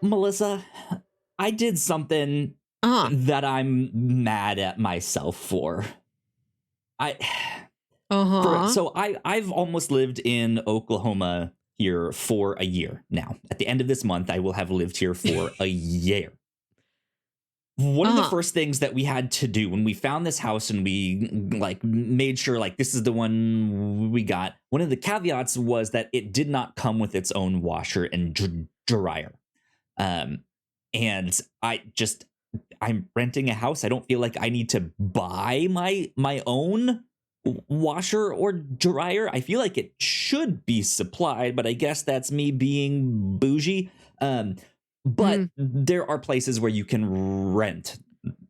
Melissa, I did something that I'm mad at myself for. I've almost lived in Oklahoma here for a year now. At the end of this month, I will have lived here for a year. One of the first things that we had to do when we found this house and we made sure this is the one we got, one of the caveats was that it did not come with its own washer and dryer. And I'm renting a house. I don't feel like I need to buy my own washer or dryer. I feel like it should be supplied, but I guess that's me being bougie. But there are places where you can rent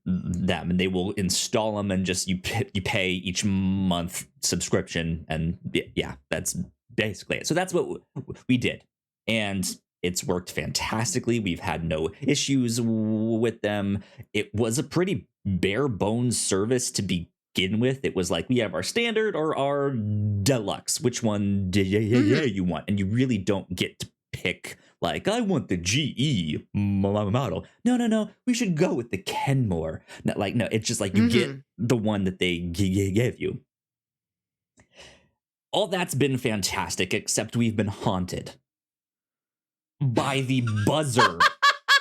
them and they will install them, and just you pay each month subscription, and yeah, that's basically it. So that's what we did, and it's worked fantastically. We've had no issues with them. It was a pretty bare bones service to begin with. It was like, we have our standard or our deluxe. Which one do you want? And you really don't get to pick, I want the GE model. No. We should go with the Kenmore. No, it's just you get the one that they give you. All that's been fantastic, except we've been haunted by the buzzer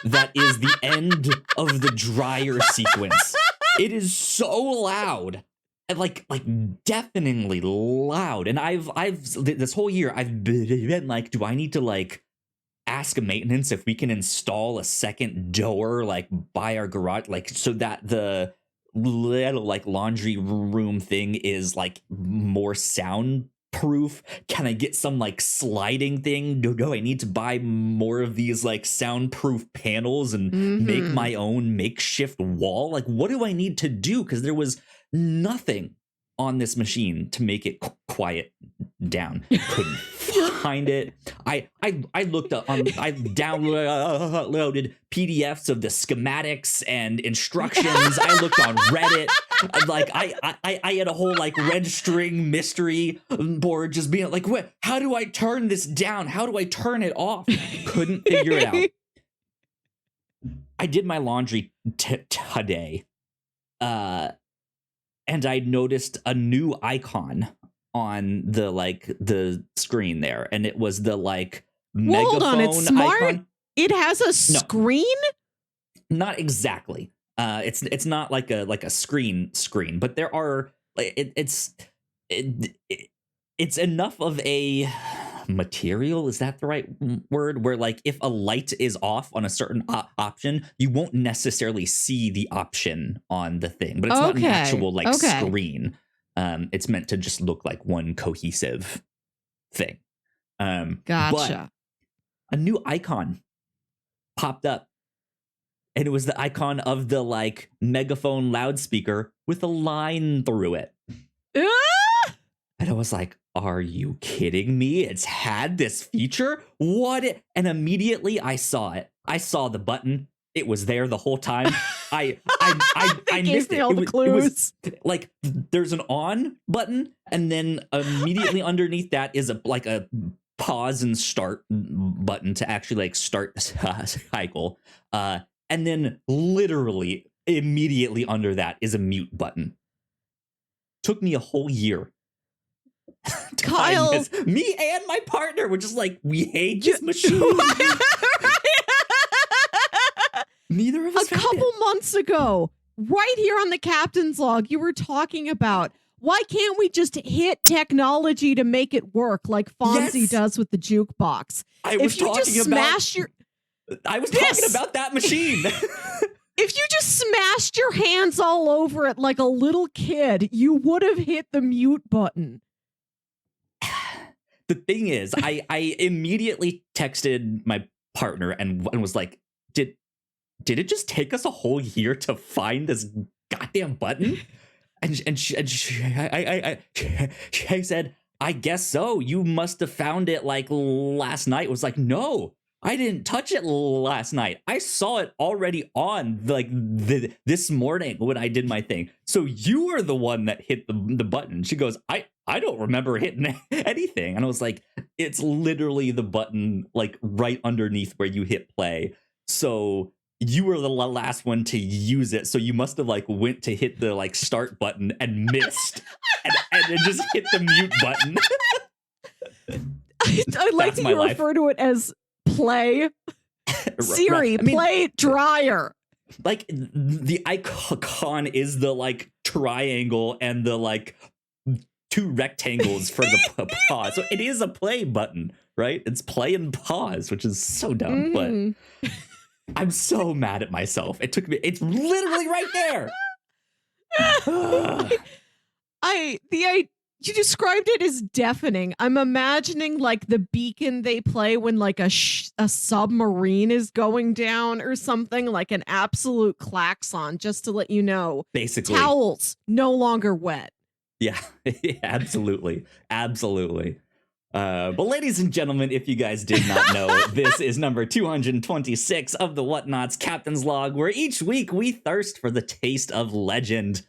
that is the end of the dryer sequence. It is so loud, and deafeningly loud. And I've this whole year I've been do I need to ask maintenance if we can install a second door by our garage, so that the little laundry room thing is more soundproof? Can I get some sliding thing? Do I need to buy more of these soundproof panels and make my own makeshift wall? What do I need to do? Because there was nothing on this machine to make it quiet down. Couldn't find it. I looked up I downloaded PDFs of the schematics and instructions. I looked on Reddit. I had a whole red string mystery board just being what? How do I turn this down? How do I turn it off? Couldn't figure it out. I did my laundry today. And I noticed a new icon on the screen there, and it was the megaphone. Hold on, it's smart. Icon. It has a screen? Not exactly. It's not like a screen, but there are it's enough of a material, is that the right word, where if a light is off on a certain option, you won't necessarily see the option on the thing, but it's not an actual screen. It's meant to just look like one cohesive thing. Gotcha. But a new icon popped up, and it was the icon of the megaphone loudspeaker with a line through it. And I was like, are you kidding me? It's had this feature? What? And immediately I saw it. I saw the button. It was there the whole time. I missed it. All the clues. It was there's an on button, and then immediately underneath that is a pause and start button to actually start the cycle. And then literally immediately under that is a mute button. Took me a whole year. Kyle, me and my partner were just we hate this machine. Neither of us. A couple months ago, right here on the captain's log, you were talking about, why can't we just hit technology to make it work like Fonzie does with the jukebox? I was talking about that machine. If you just smashed your hands all over it like a little kid, you would have hit the mute button. The thing is, I immediately texted my partner and was like, did it just take us a whole year to find this goddamn button? And she said, I guess so. You must have found it last night. It was no, I didn't touch it last night. I saw it already on this morning when I did my thing. So you were the one that hit the button. She goes, I don't remember hitting anything. And I was like, it's literally the button right underneath where you hit play. So you were the last one to use it. So you must have like went to hit the like start button and missed and then just hit the mute button. I like that you refer to it as play. Siri, play dryer. Like the icon is the like triangle and the like 2 rectangles for the pause. So it is a play button, right? It's play and pause, which is so dumb. But I'm so mad at myself. It's literally right there. You described it as deafening. I'm imagining like the beacon they play when like a submarine is going down or something, like an absolute klaxon, just to let you know. Basically. Towels no longer wet. Yeah, absolutely. Absolutely. But ladies and gentlemen, if you guys did not know, this is number 226 of the Whatnauts Captain's Log, where each week we thirst for the taste of legend.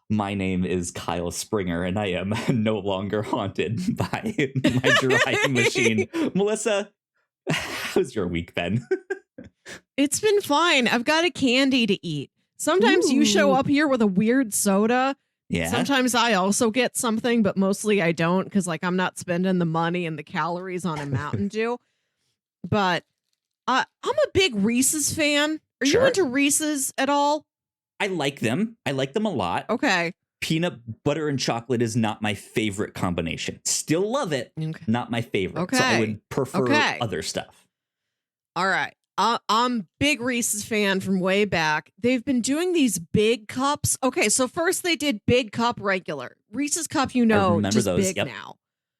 My name is Kyle Springer, and I am no longer haunted by my drying machine. Melissa, how's your week been? It's been fine. I've got a candy to eat. Sometimes you show up here with a weird soda. Yeah. Sometimes I also get something, but mostly I don't because like I'm not spending the money and the calories on a Mountain Dew. But I'm a big Reese's fan. Are you into Reese's at all? I like them. I like them a lot. Okay. Peanut butter and chocolate is not my favorite combination. Still love it. Okay. Not my favorite. Okay. So I would prefer other stuff. All right. I'm big Reese's fan from way back. They've been doing these big cups. Okay, so first they did big cup regular. Reese's cup, just those. Big now.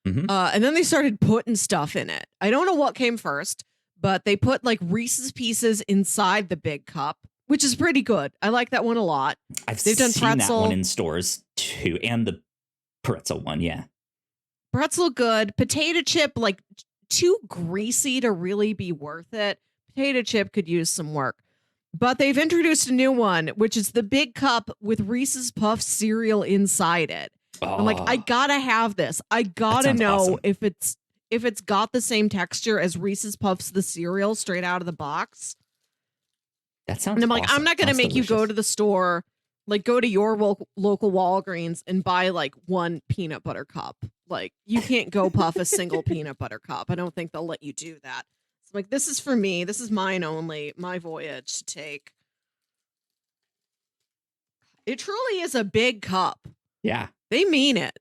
Mm-hmm. And then they started putting stuff in it. I don't know what came first, but they put like Reese's Pieces inside the big cup, which is pretty good. I like that one a lot. They've done pretzel. That one in stores too, and the pretzel one, yeah. Pretzel good. Potato chip, like too greasy to really be worth it. Potato chip could use some work. But they've introduced a new one, which is the big cup with Reese's Puffs cereal inside it. I'm like, I gotta have this. I gotta know awesome. if it's got the same texture as Reese's Puffs the cereal straight out of the box. That sounds. And I'm like, awesome. I'm not gonna make delicious. You go to the store, like go to your local Walgreens and buy like one peanut butter cup. Like you can't go puff a single peanut butter cup. I don't think they'll let you do that. So like, this is for me. This is mine only. My voyage to take. It truly is a big cup. Yeah. They mean it.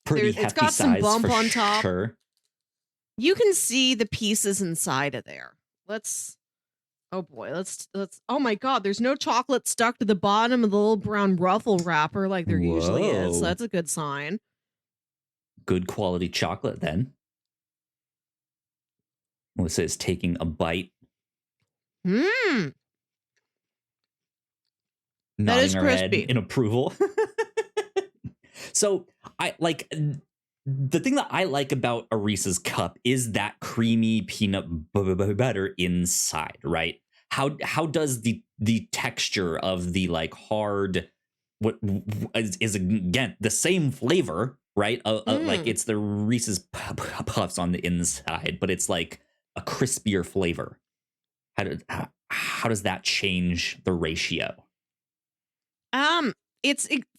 Pretty hefty it's got some size bump for on top. Sure. You can see the pieces inside of there. Oh boy, let's oh my god, there's no chocolate stuck to the bottom of the little brown ruffle wrapper like there usually is. So that's a good sign. Good quality chocolate then. Melissa is taking a bite. That is crispy. In approval. So I like the thing that I like about a Reese's cup is that creamy peanut butter inside, right? How does the texture of the like hard what is again the same flavor, right? Like it's the Reese's Puffs on the inside, but it's like a crispier flavor. How does that change the ratio?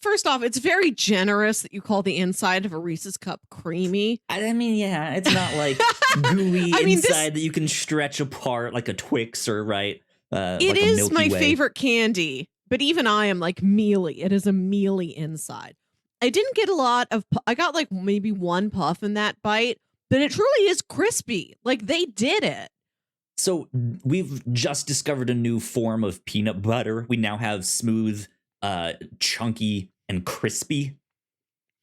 First off, it's very generous that you call the inside of a Reese's cup creamy. I mean, yeah, it's not like gooey inside that you can stretch apart like a Twix or right. It is my favorite candy, but even I am like mealy. It is a mealy inside. I didn't get a lot of. I got like maybe one puff in that bite, but it truly is crispy. Like they did it. So we've just discovered a new form of peanut butter. We now have smooth, chunky, and crispy.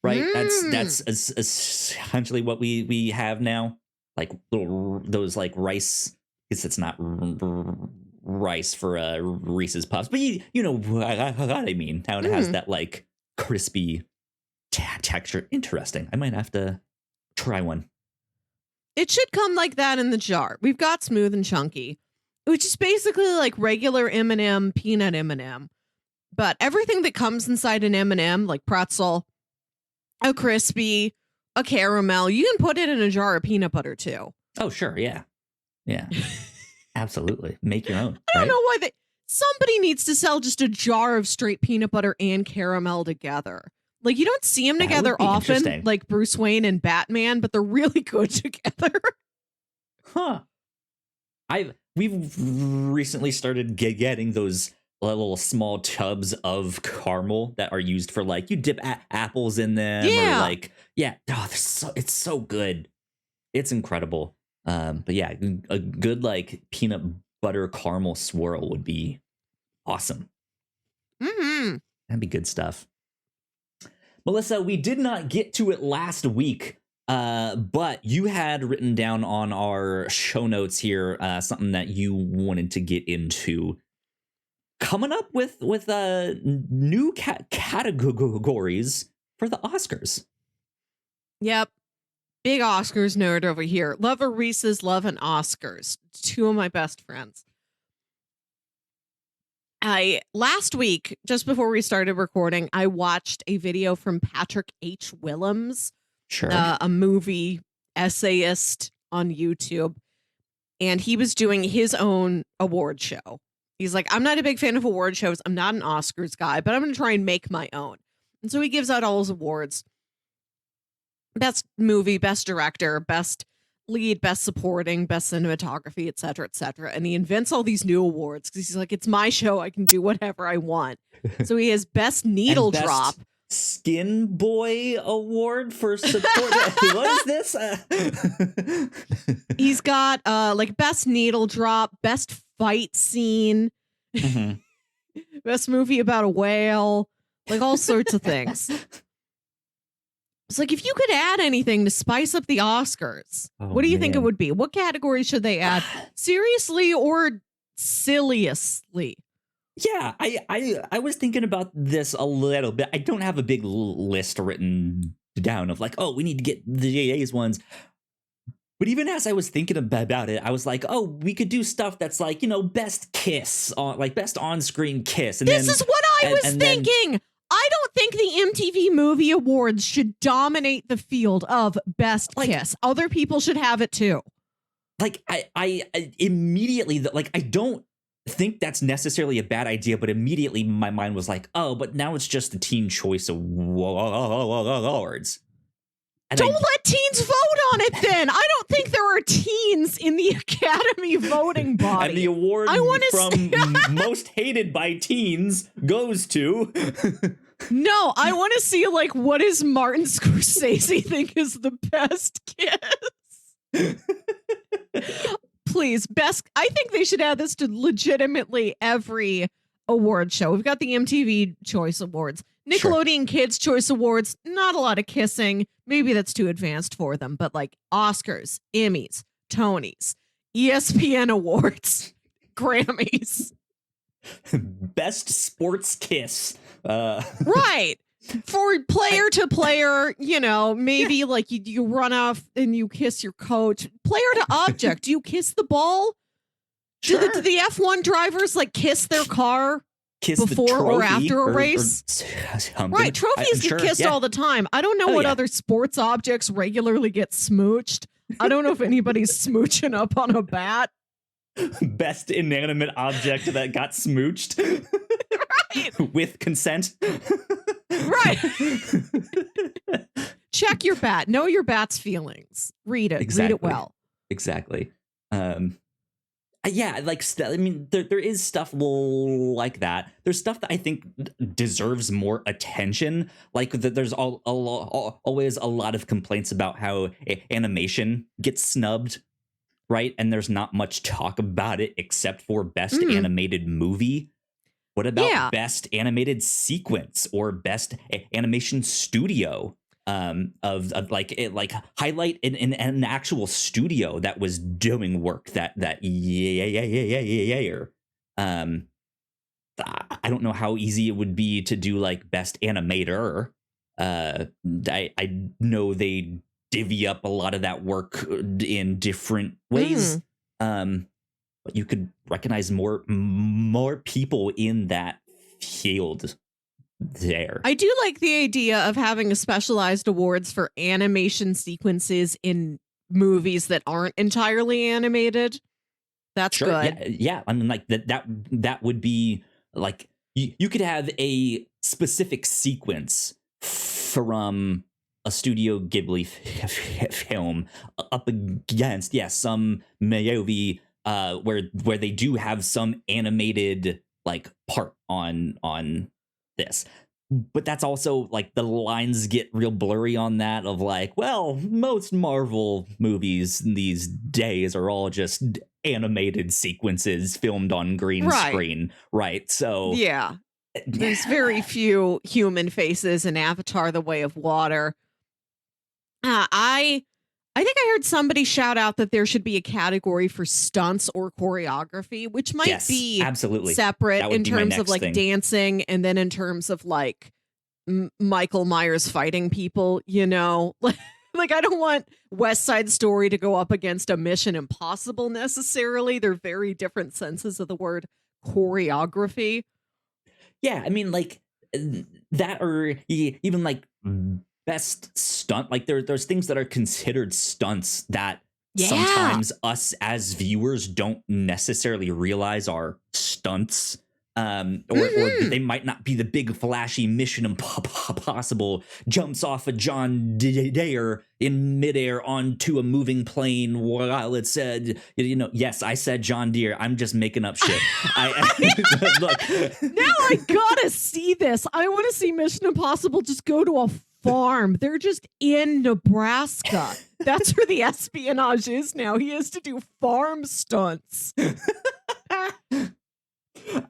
Right? That's essentially what we have now. Like those like rice. I guess it's not rice for Reese's Puffs, but you know what I mean. How it has that like crispy texture. Interesting. I might have to try one. It should come like that in the jar. We've got smooth and chunky, which is basically like regular M&M, peanut M&M. But everything that comes inside an M&M, like pretzel, a crispy, a caramel, you can put it in a jar of peanut butter too. Oh, sure. Yeah. Yeah. Absolutely. Make your own. I don't Right? know why somebody needs to sell just a jar of straight peanut butter and caramel together. Like, you don't see them That together would be often, interesting. like Bruce Wayne and Batman, but they're really good together. Huh. We've recently started getting those little small tubs of caramel that are used for, like, you dip apples in them, or Yeah. like, yeah, oh, it's so good. It's incredible. But yeah, a good like peanut butter caramel swirl would be awesome. Mm-hmm. That'd be good stuff. Melissa, we did not get to it last week, but you had written down on our show notes here something that you wanted to get into. Coming up with new categories for the Oscars. Yep. Big Oscars nerd over here. Love a Reese's, love an Oscars. Two of my best friends. Last week, just before we started recording, I watched a video from Patrick H. Willems, Sure. a movie essayist on YouTube, and he was doing his own award show. He's like, I'm not a big fan of award shows. I'm not an Oscars guy, but I'm going to try and make my own. And so he gives out all his awards. Best movie, best director, best lead, best supporting, best cinematography, et cetera, et cetera. And he invents all these new awards because he's like, it's my show. I can do whatever I want. So he has best needle Best drop. Skin Boy Award for support. What is this? He's got like best needle drop, best fight scene, best movie about a whale, like all sorts of things. It's like, if you could add anything to spice up the Oscars, what do you think it would be? What category should they add? Seriously or silliestly? Yeah, I was thinking about this a little bit. I don't have a big list written down of like, oh, we need to get the JA's ones. But even as I was thinking about it, I was like, oh, we could do stuff that's like, best kiss, like best on-screen kiss. And this is what I was thinking. I don't think the MTV Movie Awards should dominate the field of best kiss. Other people should have it too. Like, I immediately, like, I don't think that's necessarily a bad idea, but immediately my mind was like, oh, but now it's just the Teen Choice Awards. Don't let teens vote on it then. I don't think there are teens in the Academy voting body. And the award from most hated by teens goes to... No, I want to see, like, what does Martin Scorsese think is the best kiss? Please, best. I think they should add this to legitimately every award show. We've got the MTV Choice Awards. Nickelodeon Kids Choice Awards, not a lot of kissing. Maybe that's too advanced for them, but like Oscars, Emmys, Tonys, ESPN Awards, Grammys. Best sports kiss. Right. For player to player, maybe like you run off and you kiss your coach. Player to object, do you kiss the ball? Sure. Do the F1 drivers like kiss their car? Kiss before or after a race? Right, trophies get kissed all the time. I don't know what other sports objects regularly get smooched. I don't know if anybody's smooching up on a bat. Best inanimate object that got smooched. Right. With consent. Right. Check your bat. Know your bat's feelings. Read it. Exactly. Read it well. Exactly. Yeah, like, I mean, there is stuff like that. There's stuff that I think deserves more attention. Like, there's always a lot of complaints about how animation gets snubbed, right? And there's not much talk about it except for best animated movie. What about best animated sequence or best animation studio? Of like it, like highlight an actual studio that was doing work that I don't know how easy it would be to do like best animator. I know they divvy up a lot of that work in different ways. But you could recognize more people in that field there. I do like the idea of having a specialized awards for animation sequences in movies that aren't entirely animated. That's Sure. good. Yeah. I mean, like that would be like you could have a specific sequence from a Studio Ghibli film up against some movie where they do have some animated like part on this. But that's also like the lines get real blurry on that of like, well, most Marvel movies these days are all just animated sequences filmed on green screen, right? So yeah, there's very few human faces in Avatar: The Way of Water. I think I heard somebody shout out that there should be a category for stunts or choreography, which might be absolutely separate in terms of like dancing, and then in terms of like Michael Myers fighting people, you know. Like I don't want West Side Story to go up against a Mission Impossible necessarily. They're very different senses of the word choreography. Yeah, I mean, like that, or even like best stunt. Like there's things that are considered stunts that sometimes us as viewers don't necessarily realize are stunts. Or they might not be the big flashy Mission Impossible jumps off a John Deere in midair onto a moving plane while it said, yes, I said John Deere. I'm just making up shit. Look. Now I gotta see this. I want to see Mission Impossible just go to a farm. They're just in Nebraska. That's where the espionage is now. He has to do farm stunts.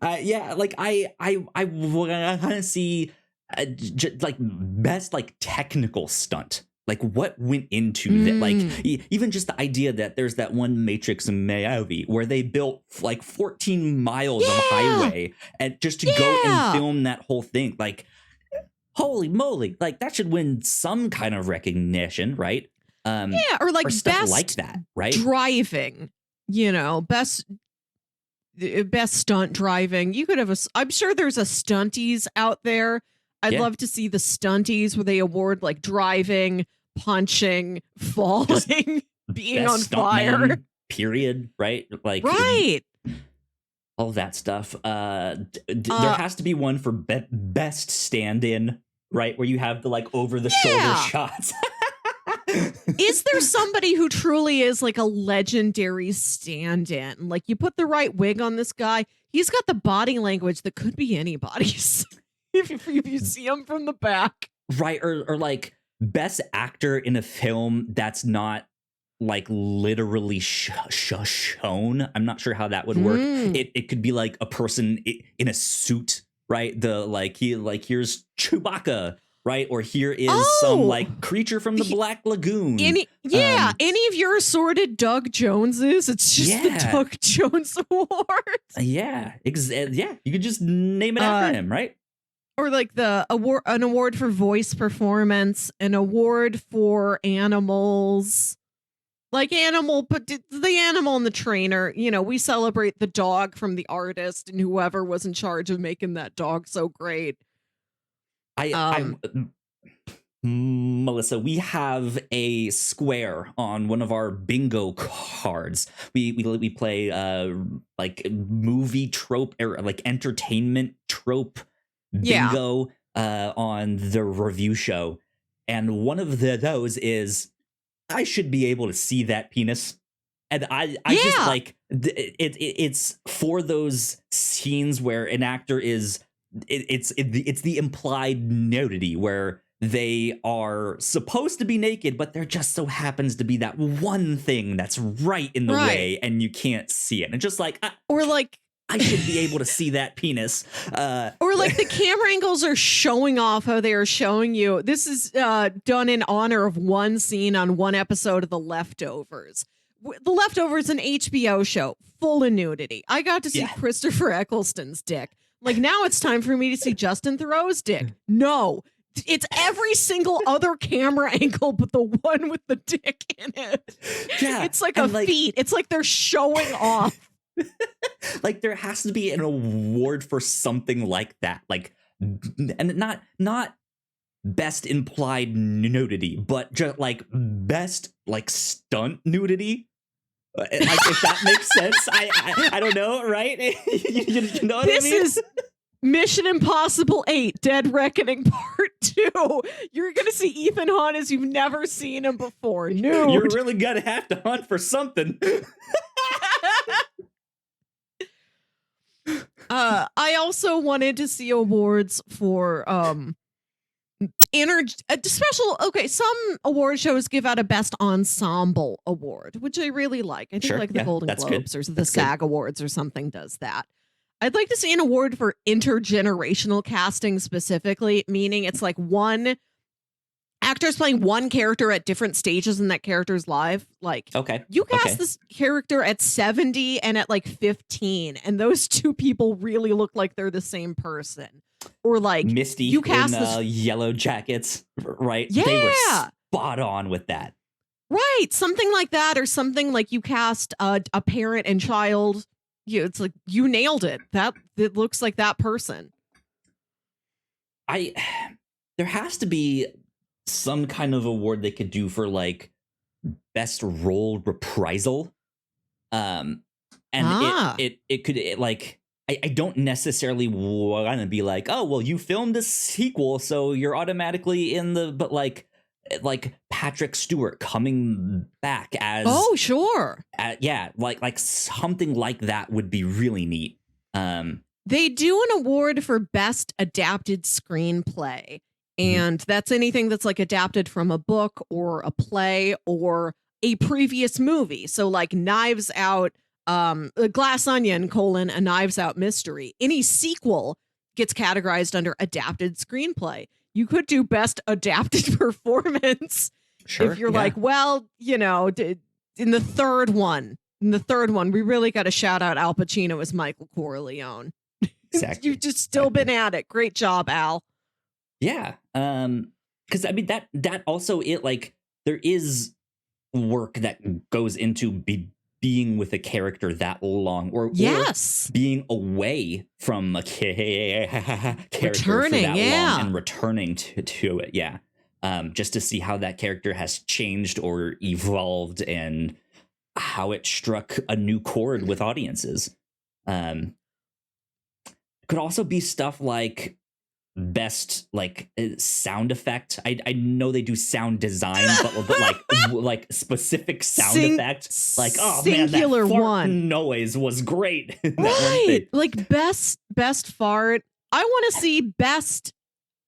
Like I want to see like best like technical stunt. Like what went into that? Like even just the idea that there's that one Matrix movie where they built like 14 miles of highway and just to go and film that whole thing. Like holy moly! Like that should win some kind of recognition, right? Or like stuff best like that, right? Driving, best stunt driving. You could have I'm sure there's a stunties out there. I'd love to see the stunties where they award like driving, punching, falling, being on fire. Period. Right. Like all that stuff. There has to be one for best stand-in, right? Where you have the like over the shoulder shots. Is there somebody who truly is like a legendary stand-in? Like you put the right wig on this guy, he's got the body language that could be anybody's. if you see him from the back, right? Or like best actor in a film that's not like literally shown. I'm not sure how that would work. It could be like a person in a suit, right? Here's Chewbacca. Right, or here is some like creature from the Black Lagoon. Any of your assorted Doug Joneses. It's just the Doug Jones Awards. You could just name it after him, right? Or like an award for voice performance, an award for animals, like but the animal and the trainer. We celebrate the dog from the artist and whoever was in charge of making that dog so great. Melissa, we have a square on one of our bingo cards. We play like movie trope or like entertainment trope bingo on the review show, and one of those is I should be able to see that penis. And I just like it's for those scenes where an actor is. It's the implied nudity where they are supposed to be naked, but there just so happens to be that one thing that's right in the way, and you can't see it. And just like, or like, I should be able to see that penis. Or like the camera angles are showing off how they are showing you. This is done in honor of one scene on one episode of The Leftovers. The Leftovers, an HBO show full of nudity. I got to see Christopher Eccleston's dick. Like, now it's time for me to see Justin Theroux's dick. No, it's every single other camera angle but the one with the dick in it. Yeah, it's like a feat. It's like they're showing off. Like, there has to be an award for something like that. Like, and not best implied nudity, but just like best like stunt nudity. Like, if that makes sense. I don't know, right? You know what I mean? This is Mission Impossible 8 Dead Reckoning Part 2. You're going to see Ethan Hunt as you've never seen him before. Nude. You're really going to have to hunt for something. I also wanted to see awards for special. Okay, some award shows give out a best ensemble award, which I really like. I think Sure, like the yeah, Golden that's Globes good. or the That's SAG Awards or something does that. I'd like to see an award for intergenerational casting specifically, meaning it's like one actors playing one character at different stages in that character's life. Like, Okay. you cast this character at 70 and at like 15, and those two people really look like they're the same person. Or like Misty you cast in this Yellow Jackets, right? Yeah. They were spot on with that. Right, something like that, or something like you cast a parent and child. It's like you nailed it. It looks like that person. There has to be some kind of award they could do for like best role reprisal. And it could like I don't necessarily want to be like, oh well, you filmed a sequel, so you're automatically in the, but like Patrick Stewart coming back as, oh sure, yeah, like something like that would be really neat. They do an award for best adapted screenplay, and that's anything that's like adapted from a book or a play or a previous movie. So like Knives Out, Glass Onion, a Knives Out mystery. Any sequel gets categorized under adapted screenplay. You could do best adapted performance if you're like, well, you know, in the third one, we really got to shout out Al Pacino as Michael Corleone. Exactly. You've just still been at it. Great job, Al. Yeah. Because I mean that also, it like there is work that goes into being with a character that long, or being away from a character returning, for that long and returning to it. Yeah. Just to see how that character has changed or evolved and how it struck a new chord with audiences. Could also be stuff like best like sound effect. I know they do sound design, but like specific sound effect. Like, oh man, that fart noise was great. Right, like best fart. I want to see best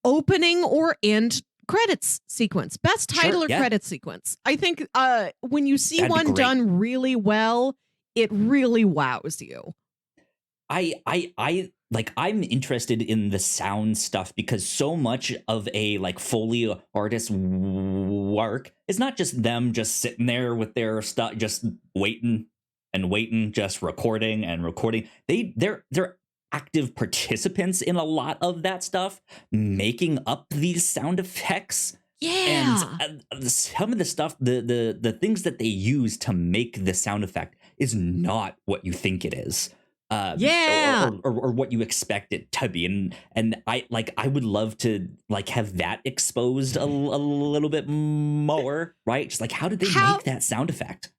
opening or end credits sequence, best title or credit sequence. I think when you see one done really well, it really wows you. I'm interested in the sound stuff because so much of a like Foley artist work is not just them just sitting there with their stuff, just waiting, just recording and recording. They're active participants in a lot of that stuff, making up these sound effects. Yeah. And some of the stuff, the things that they use to make the sound effect is not what you think it is. Or what you expect it to be, and I would love to like have that exposed a little bit more, right? Just like, how did they make that sound effect?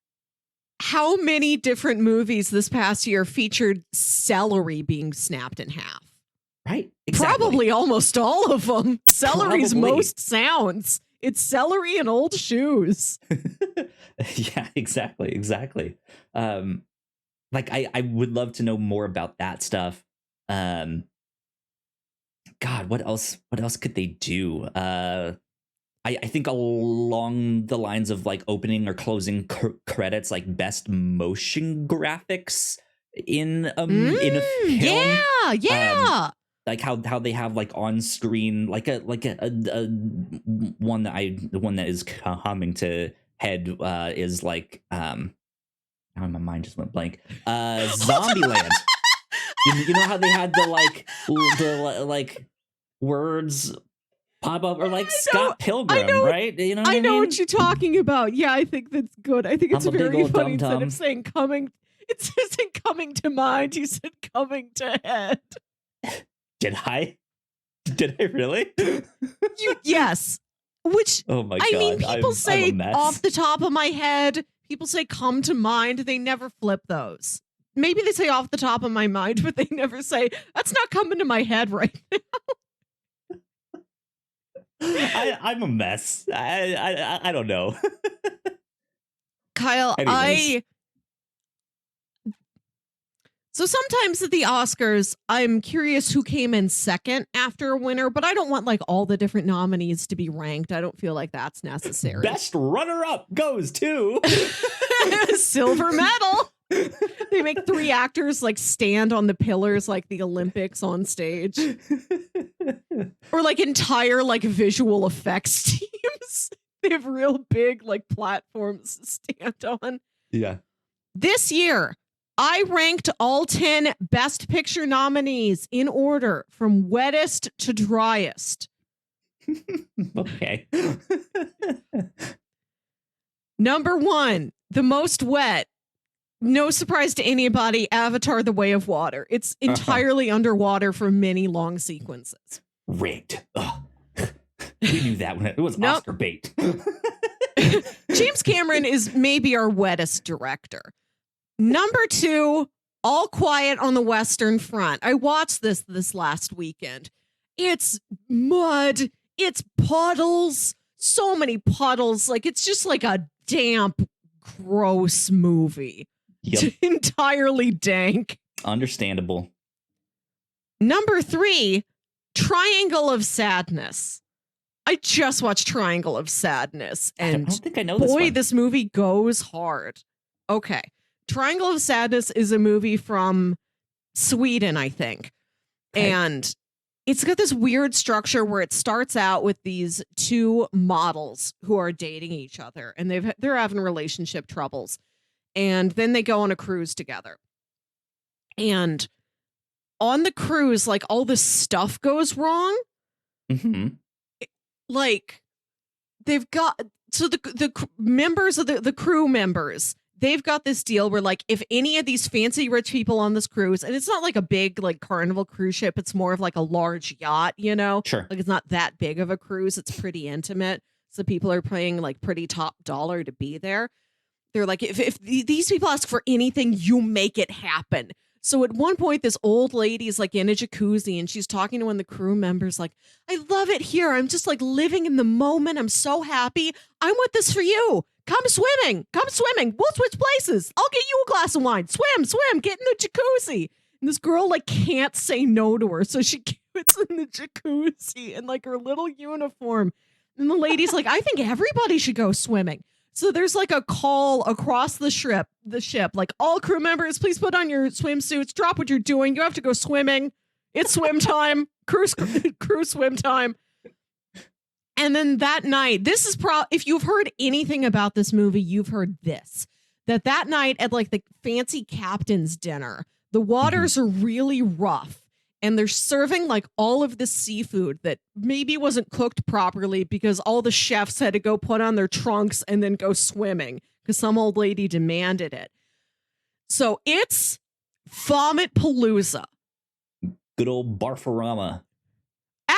How many different movies this past year featured celery being snapped in half? Right, exactly. Probably almost all of them. Celery's most sounds. It's celery and old shoes. Yeah, exactly. Like I would love to know more about that stuff. God, what else could they do? I think along the lines of like opening or closing credits, like best motion graphics in a film. Yeah. Like how they have like on screen like a one that is coming to head is like now my mind just went blank. Zombieland. You know how they had the like words pop up, or like Scott Pilgrim, right? You know, I know what you're talking about. Yeah, I think that's good. I think it's very funny. Instead of saying coming, it isn't coming to mind. You said coming to head. Did I? Did I really? Yes. Which, oh my God. I mean, people say off the top of my head, people say come to mind. They never flip those. Maybe they say off the top of my mind, but they never say, that's not coming to my head right now. I'm a mess. I don't know. Kyle, Anyways. So sometimes at the Oscars, I'm curious who came in second after a winner, but I don't want like all the different nominees to be ranked. I don't feel like that's necessary. Best runner-up goes to silver medal. They make 3 actors like stand on the pillars like the Olympics on stage. Or like entire like visual effects teams. They have real big like platforms to stand on. Yeah. This year, I ranked all 10 Best Picture nominees in order from wettest to driest. Okay. Number 1, the most wet. No surprise to anybody, Avatar: The Way of Water. It's entirely underwater for many long sequences. Rigged. Ugh. We knew that when it was Oscar bait. James Cameron is maybe our wettest director. Number 2, All Quiet on the Western Front. I watched this last weekend. It's mud. It's puddles. So many puddles. Like, it's just like a damp, gross movie. Yep. It's entirely dank. Understandable. Number 3, Triangle of Sadness. I just watched Triangle of Sadness, and I don't think I know this one. This movie goes hard. Okay. Triangle of Sadness is a movie from Sweden, I think. Okay. And it's got this weird structure where it starts out with these 2 models who are dating each other, and they're having relationship troubles. And then they go on a cruise together. And on the cruise, like, all this stuff goes wrong. Mm-hmm. Like, they've got, so the members of the crew members, they've got this deal where, like, if any of these fancy rich people on this cruise, and it's not like a big, like, Carnival cruise ship, it's more of like a large yacht, you know? Sure. Like, it's not that big of a cruise. It's pretty intimate. So people are paying, like, pretty top dollar to be there. They're like, if these people ask for anything, you make it happen. So at one point, this old lady is like in a jacuzzi and she's talking to one of the crew members like, I love it here. I'm just like living in the moment. I'm so happy. I want this for you. Come swimming. Come swimming. We'll switch places. I'll get you a glass of wine. Swim. Get in the jacuzzi. And this girl like can't say no to her. So she gets in the jacuzzi in like her little uniform. And the lady's like, I think everybody should go swimming. So there's like a call across the ship, like, all crew members, please put on your swimsuits, drop what you're doing. You have to go swimming. It's swim time, crew swim time. And then that night, this is if you've heard anything about this movie, you've heard this, that night at like the fancy captain's dinner, the waters are really rough. And they're serving like all of the seafood that maybe wasn't cooked properly because all the chefs had to go put on their trunks and then go swimming because some old lady demanded it. So it's Vomit Palooza. Good old Barfarama.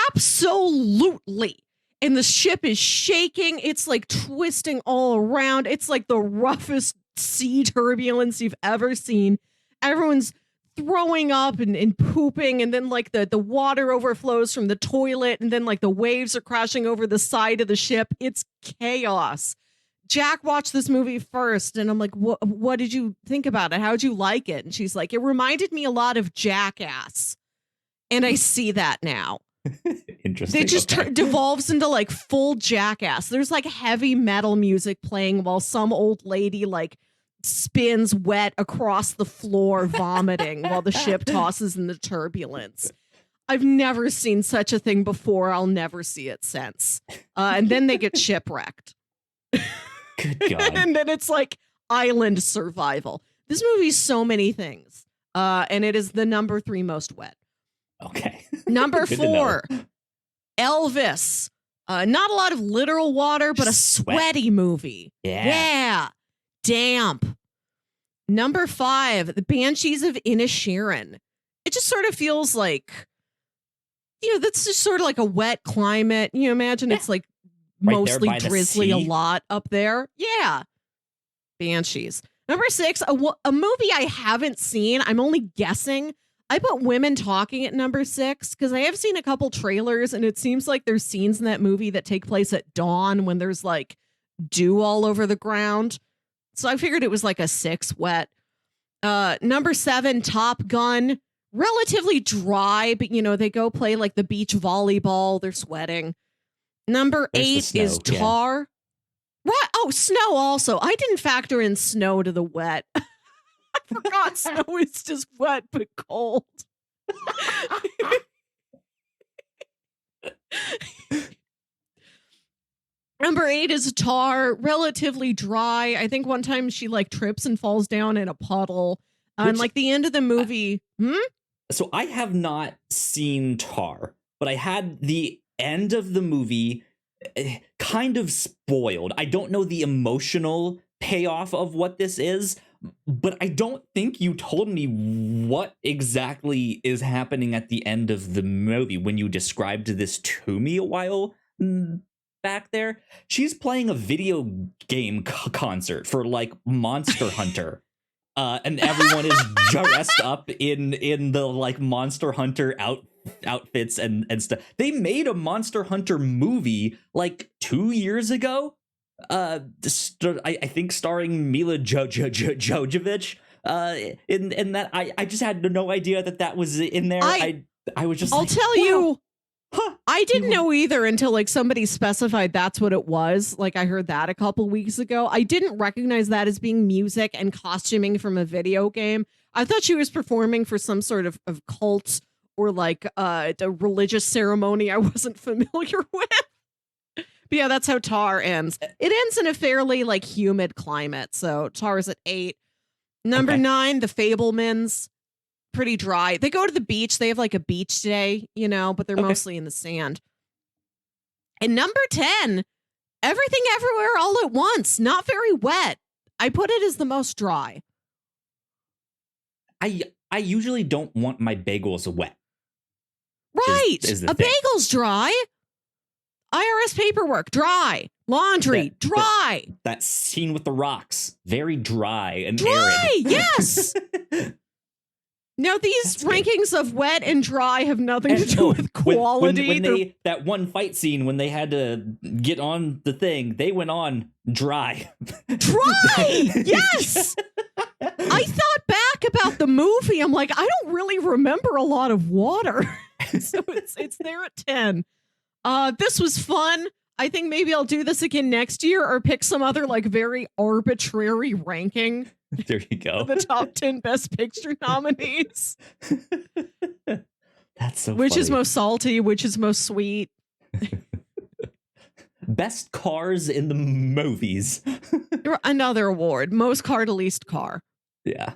Absolutely. And the ship is shaking. It's like twisting all around. It's like the roughest sea turbulence you've ever seen. Everyone's throwing up and pooping, and then like the water overflows from the toilet, and then like the waves are crashing over the side of the ship. It's chaos. Jack watched this movie first, and I'm like, what did you think about it? How'd you like it? And she's like, it reminded me a lot of Jackass. And I see that now. Interesting. It just devolves into like full Jackass. There's like heavy metal music playing while some old lady like spins wet across the floor vomiting while the ship tosses in the turbulence. I've never seen such a thing before. I'll never see it since. And then they get shipwrecked. Good God. And then it's like island survival. This movie's so many things. And it is the number 3 most wet. Okay. Number 4, Elvis. Not a lot of literal water, but a sweaty movie. Yeah. Damp. Number 5, The Banshees of Inisherin. It just sort of feels like, that's just sort of like a wet climate. Imagine it's like mostly drizzly a lot up there. Yeah. Banshees. Number 6, a movie I haven't seen. I'm only guessing. I put Women Talking at number 6 because I have seen a couple trailers and it seems like there's scenes in that movie that take place at dawn when there's like dew all over the ground. So I figured it was like a 6 wet. Number 7, Top Gun. Relatively dry, but they go play like the beach volleyball. They're sweating. Number 8 is Tar. Yeah. Right. Oh, snow also. I didn't factor in snow to the wet. I forgot snow is just wet but cold. Number 8 is Tar. Relatively dry. I think one time she like trips and falls down in a puddle. And like the end of the movie. So I have not seen Tar, but I had the end of the movie kind of spoiled. I don't know the emotional payoff of what this is, but I don't think you told me what exactly is happening at the end of the movie when you described this to me a while back there. She's playing a video game concert for like Monster Hunter. And everyone is dressed up in the like Monster Hunter outfits and stuff. They made a Monster Hunter movie like 2 years ago. I think starring Mila Jovovich. In that I just had no idea that was in there. I was just. I'll tell you. I didn't know either until like somebody specified that's what it was. Like I heard that a couple weeks ago. I didn't recognize that as being music and costuming from a video game. I thought she was performing for some sort of cult or like a religious ceremony I wasn't familiar with. But yeah, that's how Tar ends. It ends in a fairly like humid climate. So Tar is at 8. Number 9, The Fabelmans. Pretty dry. They go to the beach. They have like a beach day, but they're mostly in the sand. And number 10, Everything Everywhere All at Once. Not very wet. I put it as the most dry. I usually don't want my bagels wet. Right. A bagel's dry. IRS paperwork, dry. Laundry, dry. That scene with the rocks, very dry and dry, arid. Yes. Now, these rankings of wet and dry have nothing to do with quality. When that one fight scene, when they had to get on the thing, they went on dry. Dry! Yes! I thought back about the movie. I'm like, I don't really remember a lot of water. So it's there at 10. This was fun. I think maybe I'll do this again next year or pick some other like very arbitrary ranking. There you go. The top 10 Best Picture nominees. That's so Which funny. is most salty, which is most sweet. Best cars in the movies. Another award. Most car to least car. Yeah.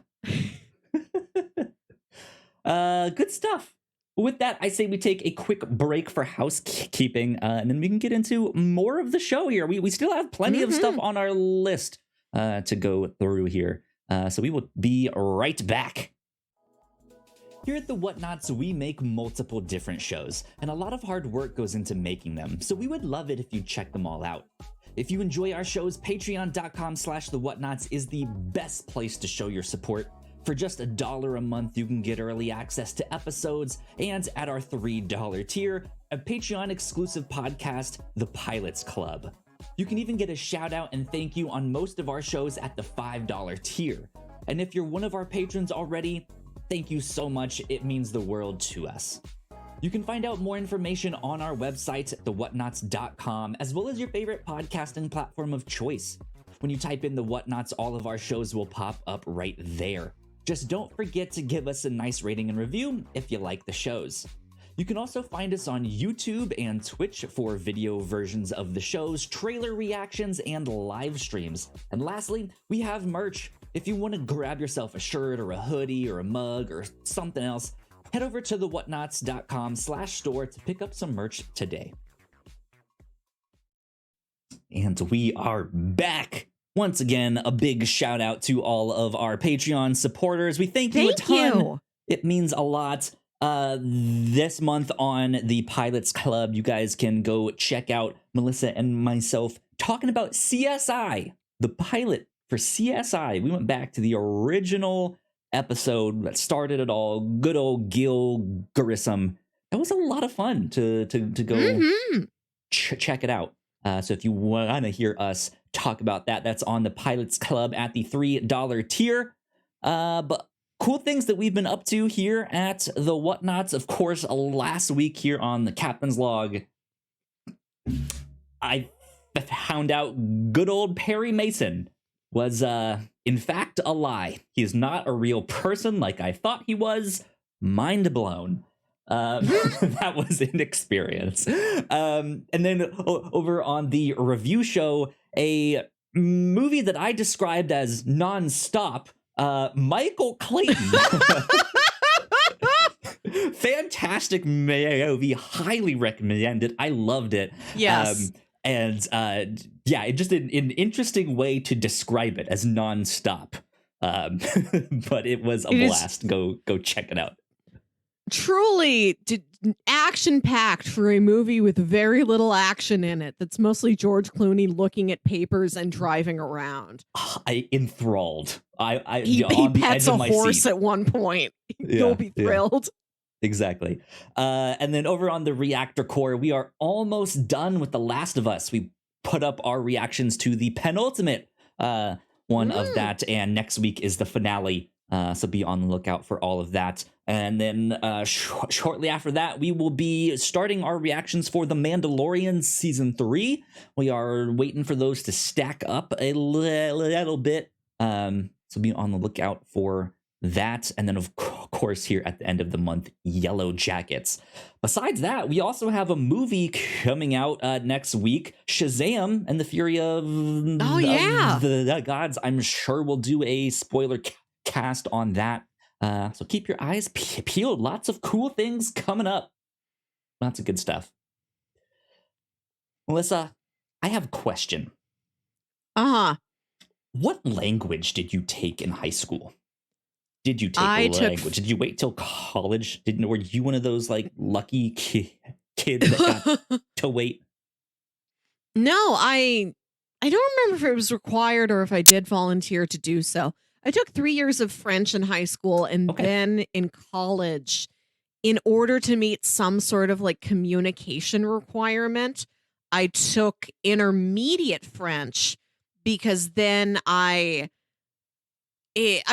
Good stuff. With that, I say we take a quick break for housekeeping, and then we can get into more of the show here. We still have plenty of stuff on our list to go through here. So we will be right back. Here at the Whatnauts, we make multiple different shows, and a lot of hard work goes into making them, so we would love it if you check them all out. If you enjoy our shows, patreon.com/thewhatnauts is the best place to show your support. For just $1 a month, you can get early access to episodes, and at our $3 tier, a Patreon exclusive podcast, The Pilots Club. You can even get a shout out and thank you on most of our shows at the $5 tier. And if you're one of our patrons already, thank you so much. It means the world to us. You can find out more information on our website, thewhatnauts.com, as well as your favorite podcasting platform of choice. When you type in The Whatnauts, all of our shows will pop up right there. Just don't forget to give us a nice rating and review if you like the shows. You can also find us on YouTube and Twitch for video versions of the shows, trailer reactions, and live streams. And lastly, we have merch. If you want to grab yourself a shirt or a hoodie or a mug or something else, head over to thewhatnauts.com/store to pick up some merch today. And we are back. Once again, a big shout out to all of our Patreon supporters. We thank you a ton. It means a lot. This month on the Pilots Club, you guys can go check out Melissa and myself talking about CSI, the pilot for CSI, we went back to the original episode that started it all. Good old Gil Grissom. That was a lot of fun to go check it out. So if you want to hear us talk about that, that's on the Pilots Club at the $3 tier. But cool things that we've been up to here at the Whatnauts. Of course, last week here on the Captain's Log, I found out good old Perry Mason was in fact a lie. He's not a real person like I thought he was. Mind blown. That was an experience. And then over on the review show, a movie that I described as nonstop, Michael Clayton. Fantastic movie, highly recommended. I loved it. Yes. Yeah, just an interesting way to describe it as nonstop. But it was a blast. Go check it out. Truly action packed for a movie with very little action in it. That's mostly George Clooney looking at papers and driving around. I enthralled. He pets a horse at one point. You'll be thrilled. Exactly. And then over on the Reactor Core, we are almost done with The Last of Us. We put up our reactions to the penultimate one of that, and next week is the finale. So be on the lookout for all of that. And then shortly after that, we will be starting our reactions for The Mandalorian Season 3. We are waiting for those to stack up a little bit. So be on the lookout for that. And then, of course, here at the end of the month, Yellow Jackets. Besides that, we also have a movie coming out next week, Shazam and the Fury of the Gods. I'm sure we'll do a spoiler cast on that. So keep your eyes peeled. Lots of cool things coming up. Lots of good stuff. Melissa, I have a question. What language did you take in high school? Did you take a language? Did you wait till college? Were you one of those like lucky kids that got to wait? No, I don't remember if it was required or if I did volunteer to do so. I took 3 years of French in high school, and then in college, in order to meet some sort of like communication requirement, I took intermediate French because then I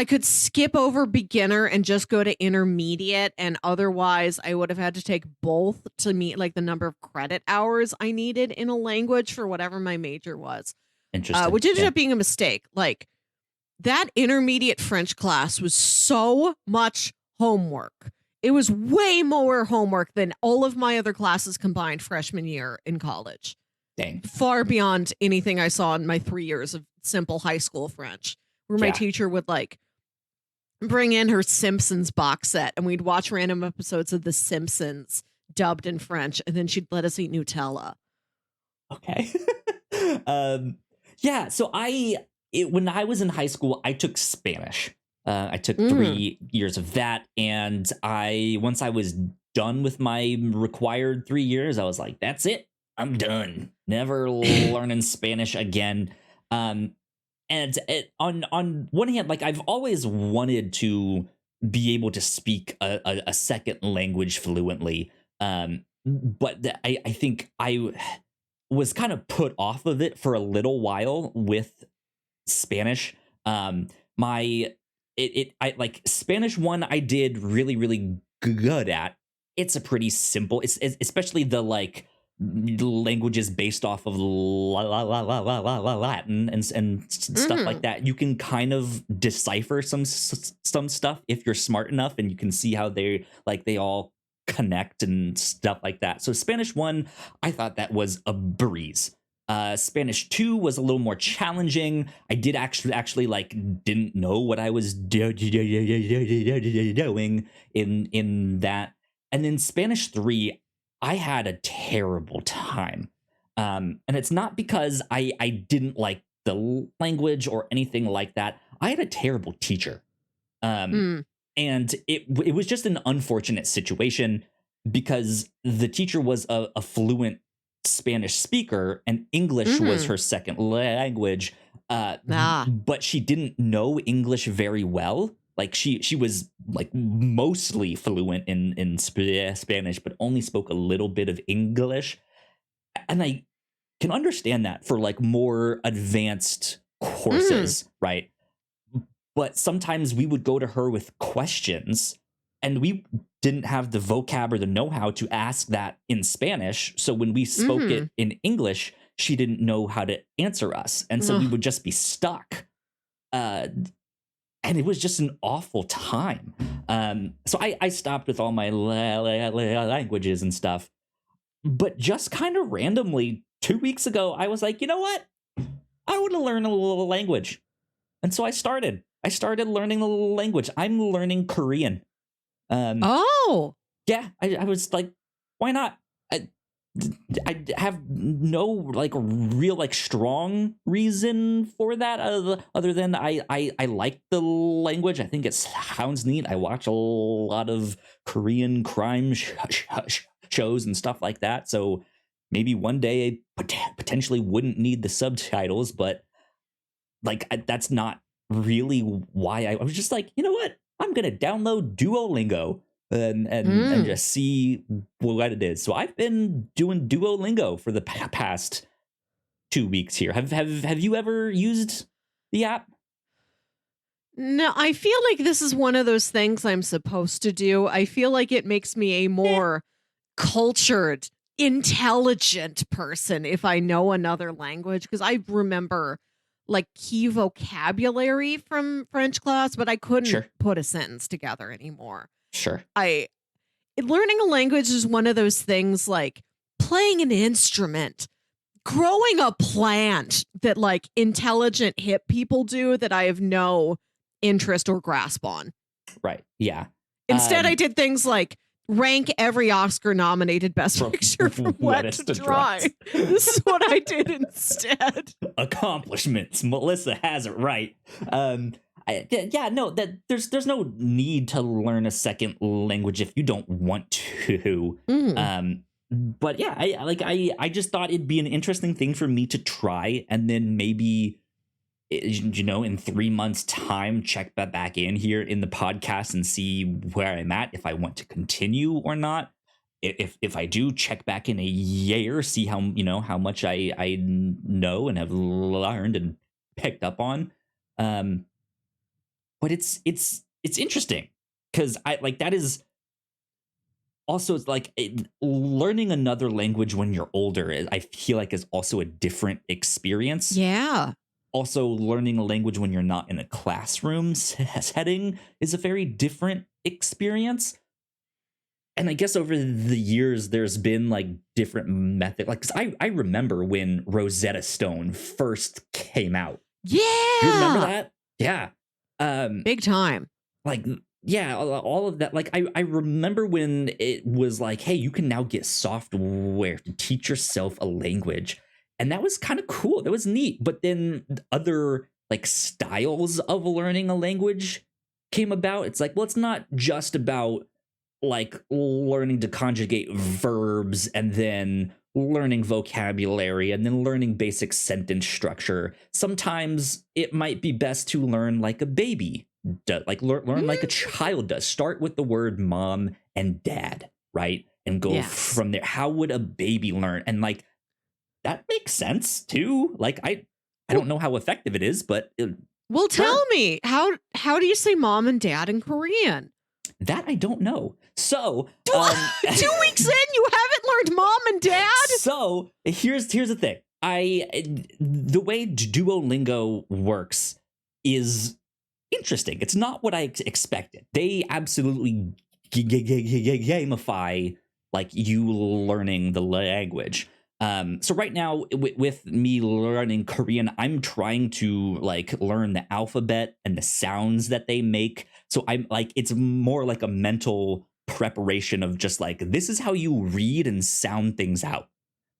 could skip over beginner and just go to intermediate, and otherwise I would have had to take both to meet like the number of credit hours I needed in a language for whatever my major was. Interesting. Which ended up being a mistake. Like, that intermediate French class was so much homework. It was way more homework than all of my other classes combined freshman year in college. Dang. Far beyond anything I saw in my 3 years of simple high school French, where my teacher would like bring in her Simpsons box set and we'd watch random episodes of The Simpsons dubbed in French, and then she'd let us eat Nutella. Okay. So when I was in high school, I took Spanish. I took 3 years of that, and once I was done with my required 3 years, I was like, that's it. I'm done. Never learning Spanish again. On one hand, like, I've always wanted to be able to speak a second language fluently. But I think I was kind of put off of it for a little while with Spanish. Spanish 1 I did really, really good at. It's a pretty simple, it's especially the like languages based off of Latin and stuff like that. You can kind of decipher some stuff if you're smart enough, and you can see how they all connect and stuff like that. So Spanish 1, I thought that was a breeze. Spanish 2 was a little more challenging. I did actually like didn't know what I was doing in that. And then Spanish 3, I had a terrible time. And it's not because I didn't like the language or anything like that. I had a terrible teacher. And it was just an unfortunate situation because the teacher was a fluent Spanish speaker and English was her second language. Ah. But she didn't know English very well. Like she was like mostly fluent in Spanish, but only spoke a little bit of English. And I can understand that for like more advanced courses, right? But sometimes we would go to her with questions and we didn't have the vocab or the know-how to ask that in Spanish. So when we spoke it in English, she didn't know how to answer us. And so we would just be stuck. And it was just an awful time. So I stopped with all my languages and stuff. But just kind of randomly, 2 weeks ago, I was like, you know what? I want to learn a little language. And so I started learning the language. I'm learning Korean. Yeah, I was like, why not? I have no like real like strong reason for that other than I like the language. I think it sounds neat. I watch a lot of Korean crime shows and stuff like that. So maybe one day I potentially wouldn't need the subtitles, but like that's not really why I was just like, you know what? I'm gonna download Duolingo and just see what it is. So I've been doing Duolingo for the past 2 weeks here. Have you ever used the app? No, I feel like this is one of those things I'm supposed to do. I feel like it makes me a more cultured, intelligent person if I know another language, because I remember like key vocabulary from French class, but I couldn't put a sentence together anymore. Sure. Learning a language is one of those things like playing an instrument, growing a plant that like intelligent hip people do that I have no interest or grasp on. Right. Yeah. Instead, I did things like rank every Oscar-nominated Best Picture from Wet to Dry. This is what I did instead. Accomplishments. Melissa has it right. There's no need to learn a second language if you don't want to. But yeah, I just thought it'd be an interesting thing for me to try, and then maybe, you know, in 3 months' time, check back in here in the podcast and see where I'm at, if I want to continue or not. If I do, check back in a year, see how much I know and have learned and picked up on. But it's interesting because I like that is also, it's like learning another language when you're older, I feel like is also a different experience. Yeah. Also, learning a language when you're not in a classroom setting is a very different experience. And I guess over the years, there's been like different methods. Like, 'cause I remember when Rosetta Stone first came out. Yeah. You remember that? Yeah. Big time. Like, yeah, all of that. Like, I remember when it was like, hey, you can now get software to teach yourself a language. And that was kind of cool. That was neat. But then other like styles of learning a language came about. It's like, well, it's not just about like learning to conjugate verbs and then learning vocabulary and then learning basic sentence structure. Sometimes it might be best to learn like a baby does, like learn like a child does. Start with the word mom and dad, right? And go from there. How would a baby learn? And like, that makes sense too. Like, I don't know how effective it is, but well, tell me, how do you say mom and dad in Korean? That I don't know. So 2 weeks in, you haven't learned mom and dad? So here's the thing. The way Duolingo works is interesting. It's not what I expected. They absolutely gamify like you learning the language. So right now with me learning Korean, I'm trying to like learn the alphabet and the sounds that they make. So I'm like, it's more like a mental preparation of just like, this is how you read and sound things out.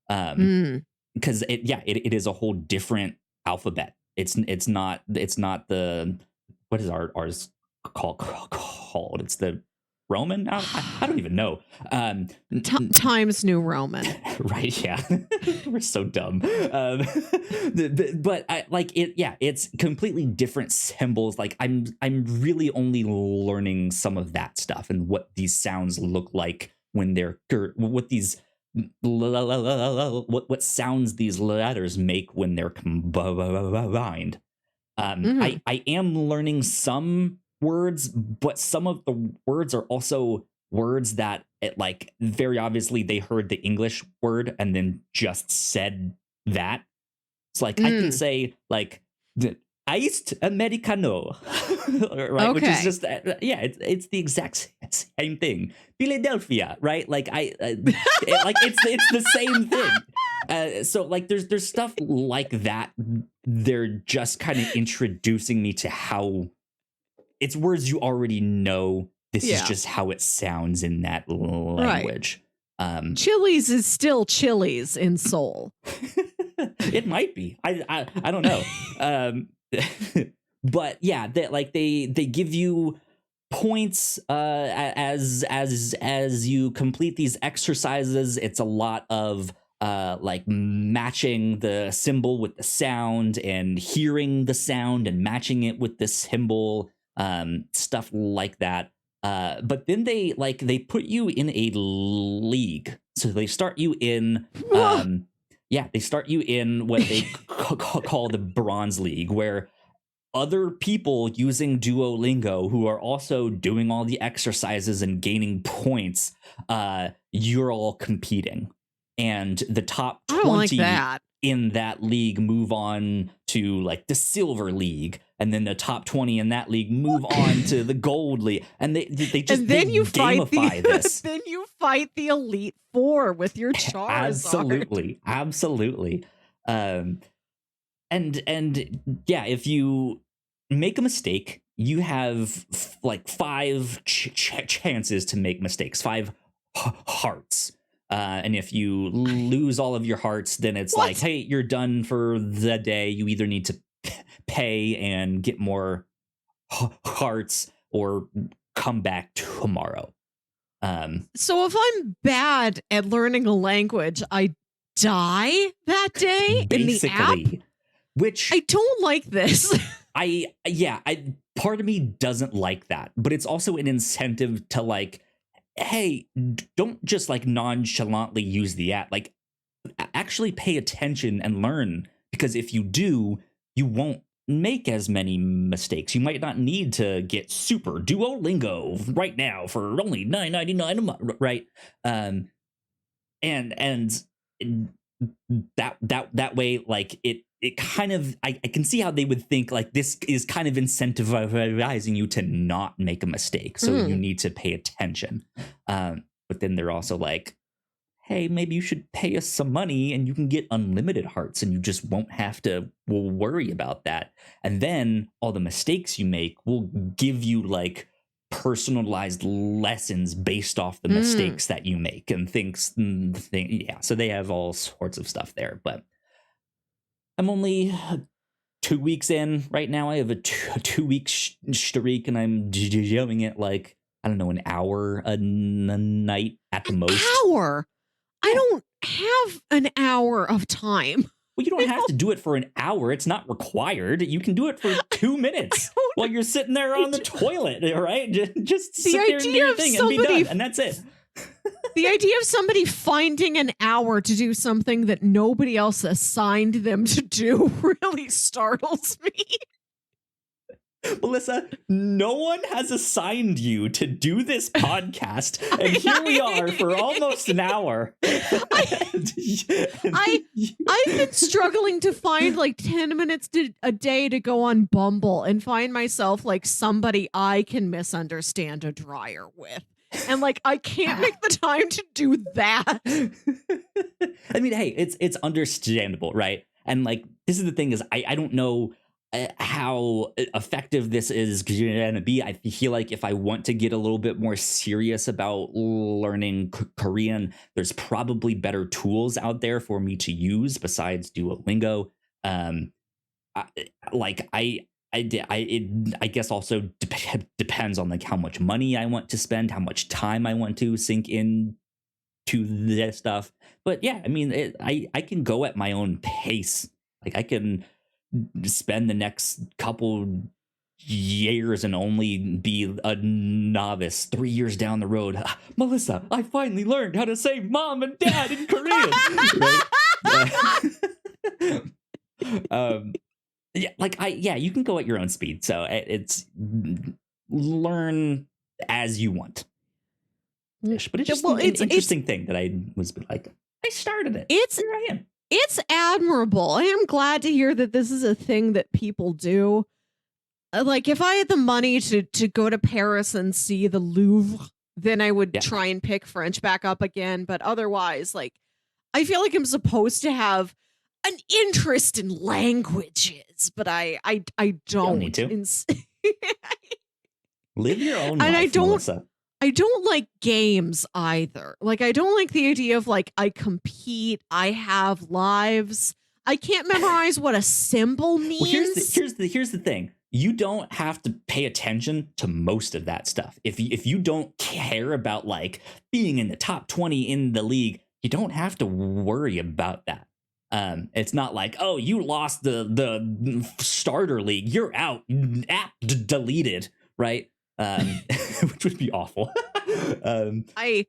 Because it is a whole different alphabet. It's not the, what is ours called? It's the Roman? I don't even know. Times New Roman. Right, yeah. We're so dumb. But I like it, yeah, it's completely different symbols. Like I'm really only learning some of that stuff and what these sounds look like when they're what these what sounds these letters make when they're combined. I am learning some words, but some of the words are also words that like very obviously they heard the English word and then just said that. It's like I can say like the iced americano, right? Which is just yeah, it's the exact same thing. Philadelphia, right? Like it's the same thing. So like there's stuff like that. They're just kind of introducing me to how it's words you already know. This is just how it sounds in that language. Right. Chili's is still Chili's in Seoul. It might be. I don't know. But yeah, they give you points as you complete these exercises. It's a lot of like matching the symbol with the sound and hearing the sound and matching it with the symbol, stuff like that. But then they put you in a league. So they start you in they start you in what they call the Bronze League, where other people using Duolingo who are also doing all the exercises and gaining points, you're all competing. And the top 20 in that league move on to like the Silver League, and then the top 20 in that league move on to the Gold League, and they just and then you gamify this. Then you fight the Elite Four with your Charizard. Absolutely. And yeah, if you make a mistake, you have like 5 chances to make mistakes, 5 hearts. And if you lose all of your hearts, then it's like, hey, you're done for the day. You either need to pay and get more hearts or come back tomorrow. So if I'm bad at learning a language, I die that day in the app? Which I don't like this. Part of me doesn't like that, but it's also an incentive to like, hey, don't just like nonchalantly use the app. Like, actually pay attention and learn, because if you do, you won't make as many mistakes. You might not need to get super Duolingo right now for only $9.99 a month, right? And that way, like it kind of, I can see how they would think like this is kind of incentivizing you to not make a mistake. So you need to pay attention. But then they're also like, hey, maybe you should pay us some money and you can get unlimited hearts and you just won't have to worry about that. And then all the mistakes you make will give you like personalized lessons based off the mistakes that you make and things. Yeah, so they have all sorts of stuff there. But I'm only 2 weeks in right now. I have a 2-week streak and I'm doing it like, I don't know, an hour a night at the most. Hour? I don't have an hour of time. Well, you don't have to do it for an hour. It's not required. You can do it for 2 minutes while you're sitting there on the toilet, right? Just sit there and do your thing and be done, and that's it. The idea of somebody finding an hour to do something that nobody else assigned them to do really startles me. Melissa, no one has assigned you to do this podcast, and here we are for almost an hour. I've been struggling to find like 10 minutes a day to go on Bumble and find myself like somebody I can misunderstand a dryer with. And like, I can't make the time to do that. I mean, hey, it's understandable, right? And like, this is the thing is, I don't know how effective this is going to be. I feel like if I want to get a little bit more serious about learning Korean, there's probably better tools out there for me to use besides Duolingo. I I guess also depends on like how much money I want to spend, how much time I want to sink in to this stuff. But yeah, I mean, I can go at my own pace. Like I can spend the next couple years and only be a novice 3 years down the road. Melissa, I finally learned how to say mom and dad in Korean. Right? Yeah, you can go at your own speed. So it's learn as you want. But it's just an interesting thing that I was like, I started it. Here I am. It's admirable. I am glad to hear that this is a thing that people do. Like, if I had the money to go to Paris and see the Louvre, then I would try and pick French back up again. But otherwise, like, I feel like I'm supposed to have an interest in languages, but I don't. You don't need to. Live your own life, Melissa. I don't like games either. Like, I don't like the idea of like, I compete, I have lives. I can't memorize what a symbol means. Well, here's the thing. You don't have to pay attention to most of that stuff. If you don't care about like being in the top 20 in the league, you don't have to worry about that. It's not like, oh, you lost the starter league, you're out, app deleted, right? Which would be awful. I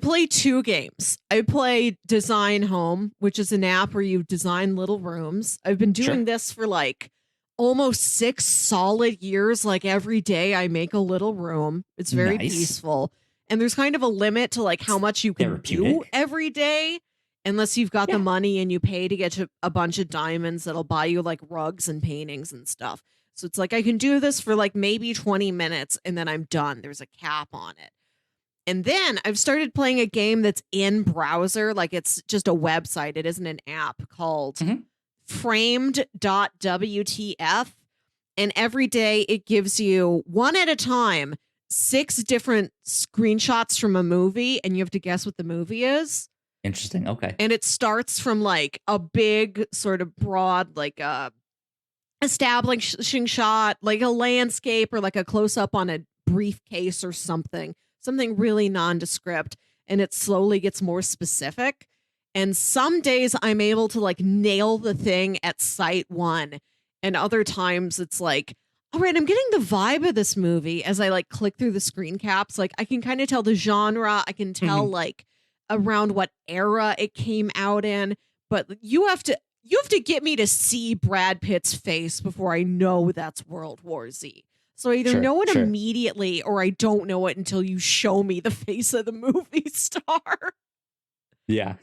play 2 games. I play Design Home, which is an app where you design little rooms. I've been doing this for like almost 6 solid years. Like every day I make a little room. It's very peaceful. And there's kind of a limit to like how much you can do every day, unless you've got the money and you pay to get to a bunch of diamonds that'll buy you like rugs and paintings and stuff. So it's like I can do this for like maybe 20 minutes and then I'm done. There's a cap on it. And then I've started playing a game that's in browser. Like it's just a website. It isn't an app, called framed.wtf. And every day it gives you, one at a time, 6 different screenshots from a movie. And you have to guess what the movie is. Interesting. Okay. And it starts from like a big sort of broad, like establishing shot, like a landscape or like a close up on a briefcase or something really nondescript, and it slowly gets more specific. And some days I'm able to like nail the thing at sight 1, and other times it's like, all right, I'm getting the vibe of this movie as I like click through the screen caps. Like I can kind of tell the genre, I can tell like around what era it came out in, but you have to get me to see Brad Pitt's face before I know that's World War Z. So I either know it immediately or I don't know it until you show me the face of the movie star. Yeah.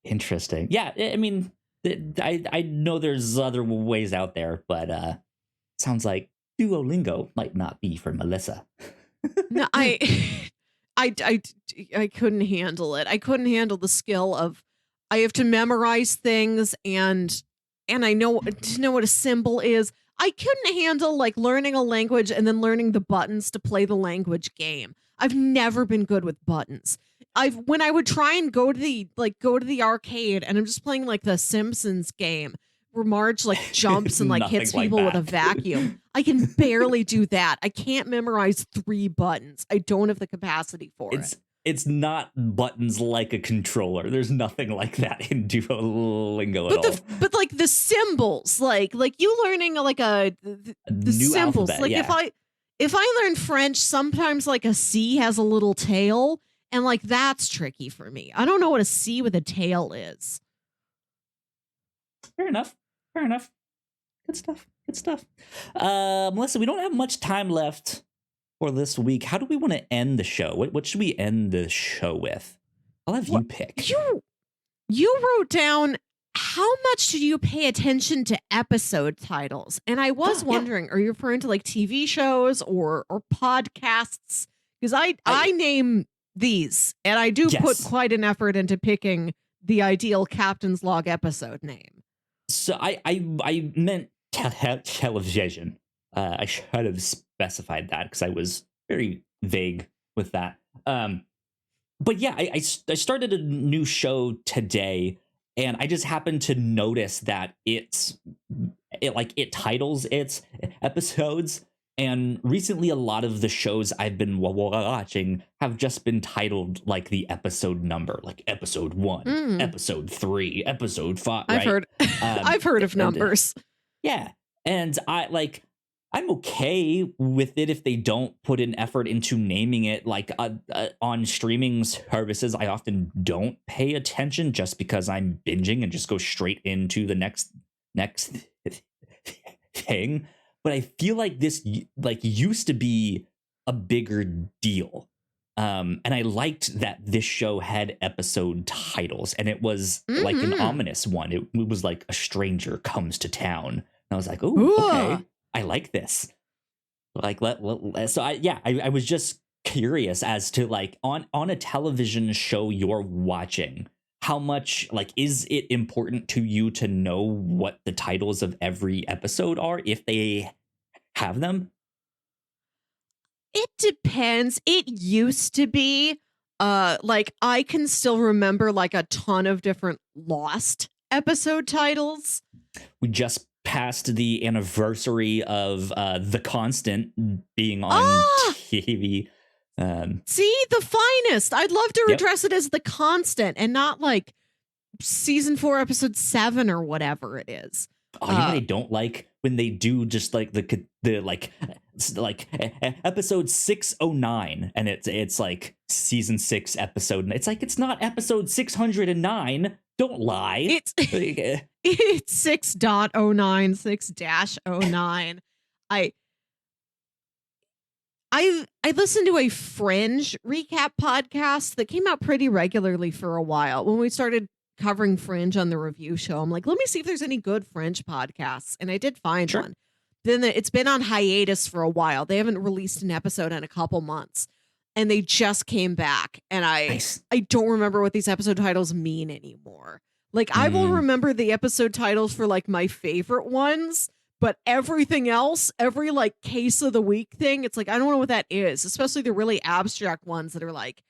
Interesting. Yeah, I mean, I know there's other ways out there, but sounds like Duolingo might not be for Melissa. No, I couldn't handle it. I couldn't handle the skill of, I have to memorize things and I know to know what a symbol is. I couldn't handle like learning a language and then learning the buttons to play the language game. I've never been good with buttons. When I would try and go to the arcade and I'm just playing like the Simpsons game where Marge like jumps and like hits people with a vacuum. I can barely do that. I can't memorize 3 buttons. I don't have the capacity for it. It's not buttons like a controller. There's nothing like that in Duolingo at all. But like the symbols, like you learning like the new symbols. Alphabet, like if I learn French, sometimes like a C has a little tail, and like that's tricky for me. I don't know what a C with a tail is. Fair enough. Good stuff. Melissa, we don't have much time left for this week. How do we want to end the show? What should we end the show with? I'll have you pick. You wrote down, how much do you pay attention to episode titles? And I was wondering, are you referring to like TV shows or podcasts? Because I name these, and I do put quite an effort into picking the ideal Captain's Log episode name. So I meant television. I should have specified that because I was very vague with that. But yeah, I started a new show today, and I just happened to notice that it's it titles its episodes. And recently, a lot of the shows I've been watching have just been titled like the episode number, like episode 1, episode 3, episode 5. I've heard, I've heard of numbers. Yeah, and I'm okay with it if they don't put an effort into naming it. Like on streaming services, I often don't pay attention just because I'm binging and just go straight into the next thing. But I feel like this used to be a bigger deal. And I liked that this show had episode titles, and it was like an ominous one. It was like A Stranger Comes to Town. And I was like, oh, okay, I like this. Like, so I was just curious as to like on a television show you're watching, how much is it important to you to know what the titles of every episode are if they have them? It depends. It used to be I can still remember like a ton of different Lost episode titles. We just passed the anniversary of The Constant being on TV. See, the finest. I'd love to address it as The Constant and not like season 4, episode 7 or whatever it is. Oh, you know what I don't like? When they do just like the episode 609 and it's like season 6 episode, and it's like, it's not episode 609. Don't lie. It's 6.09, 6-09. I listened to a Fringe recap podcast that came out pretty regularly for a while. When we started covering Fringe on the review show, I'm like, let me see if there's any good Fringe podcasts. And I did find one. Then it's been on hiatus for a while. They haven't released an episode in a couple months. And they just came back. And I don't remember what these episode titles mean anymore. Like, I will remember the episode titles for like my favorite ones. But everything else, every like case of the week thing, it's like, I don't know what that is, especially the really abstract ones that are like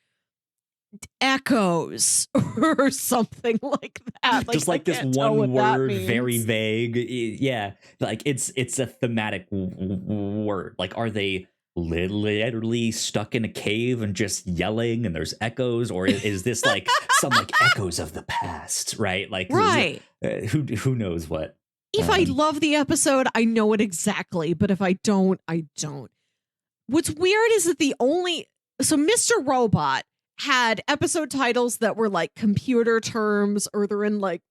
echoes or something like that. Just like this one word, very vague. Yeah, like it's a thematic word. Like, are they literally stuck in a cave and just yelling and there's echoes, or is this like some like echoes of the past, right? Like, right. Who knows what? If I love the episode, I know it exactly. But if I don't, I don't. What's weird is that so Mr. Robot had episode titles that were like computer terms, or they're in like,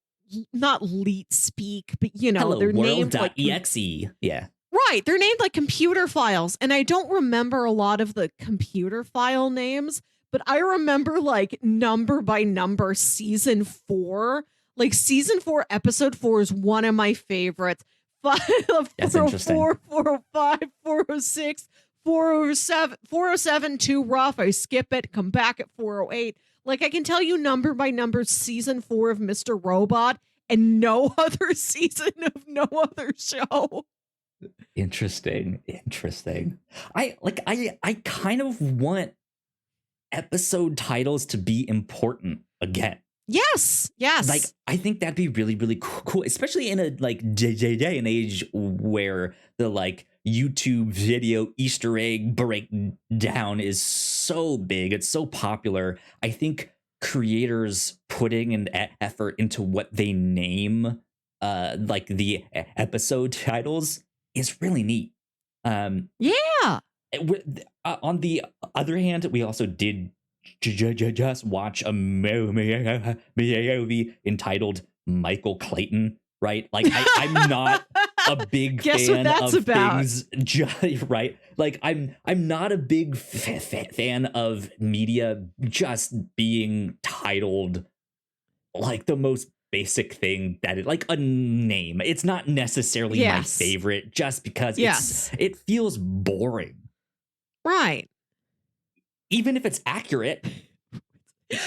not leet speak, but Hello, they're named like exe. Yeah. Right. They're named like computer files. And I don't remember a lot of the computer file names, but I remember like number by number season 4. Like season 4, episode 4 is one of my favorites. 404, 405, 406, 407, 407, too rough. I skip it, come back at 408. Like, I can tell you number by number season 4 of Mr. Robot and no other season of no other show. Interesting. I kind of want episode titles to be important again. Yes. Like, I think that'd be really, really cool, especially in a like day and age where the like YouTube video Easter egg breakdown is so big. It's so popular. I think creators putting an effort into what they name like the episode titles is really neat. Yeah. On the other hand, we also did just watch a movie entitled Michael Clayton, right? Like, I'm not a big fan of things, right? Like, I'm not a big fan of media just being titled like the most basic thing that it, like a name. It's not necessarily my favorite just because it feels boring. Right. Even if it's accurate,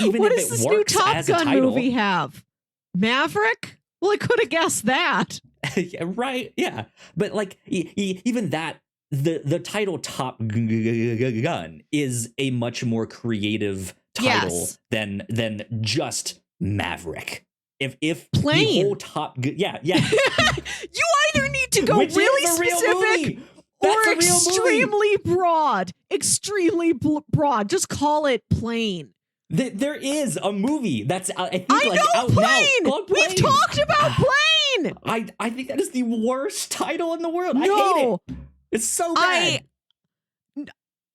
even what if does it this works new Top as a Gun title, movie have? Maverick? Well, I could have guessed that. Yeah, right? Yeah, but like even that, the title Top Gun is a much more creative title than just Maverick. If Plane. The whole Top Gun, yeah. You either need to go Which really is a real specific movie. That's or a real movie. extremely broad. Extremely broad. Just call it Plane. There is a movie that's I think I like know out Plane. now called Plane. We've talked about Plane. I think that is the worst title in the world. I No. hate it. It's so bad.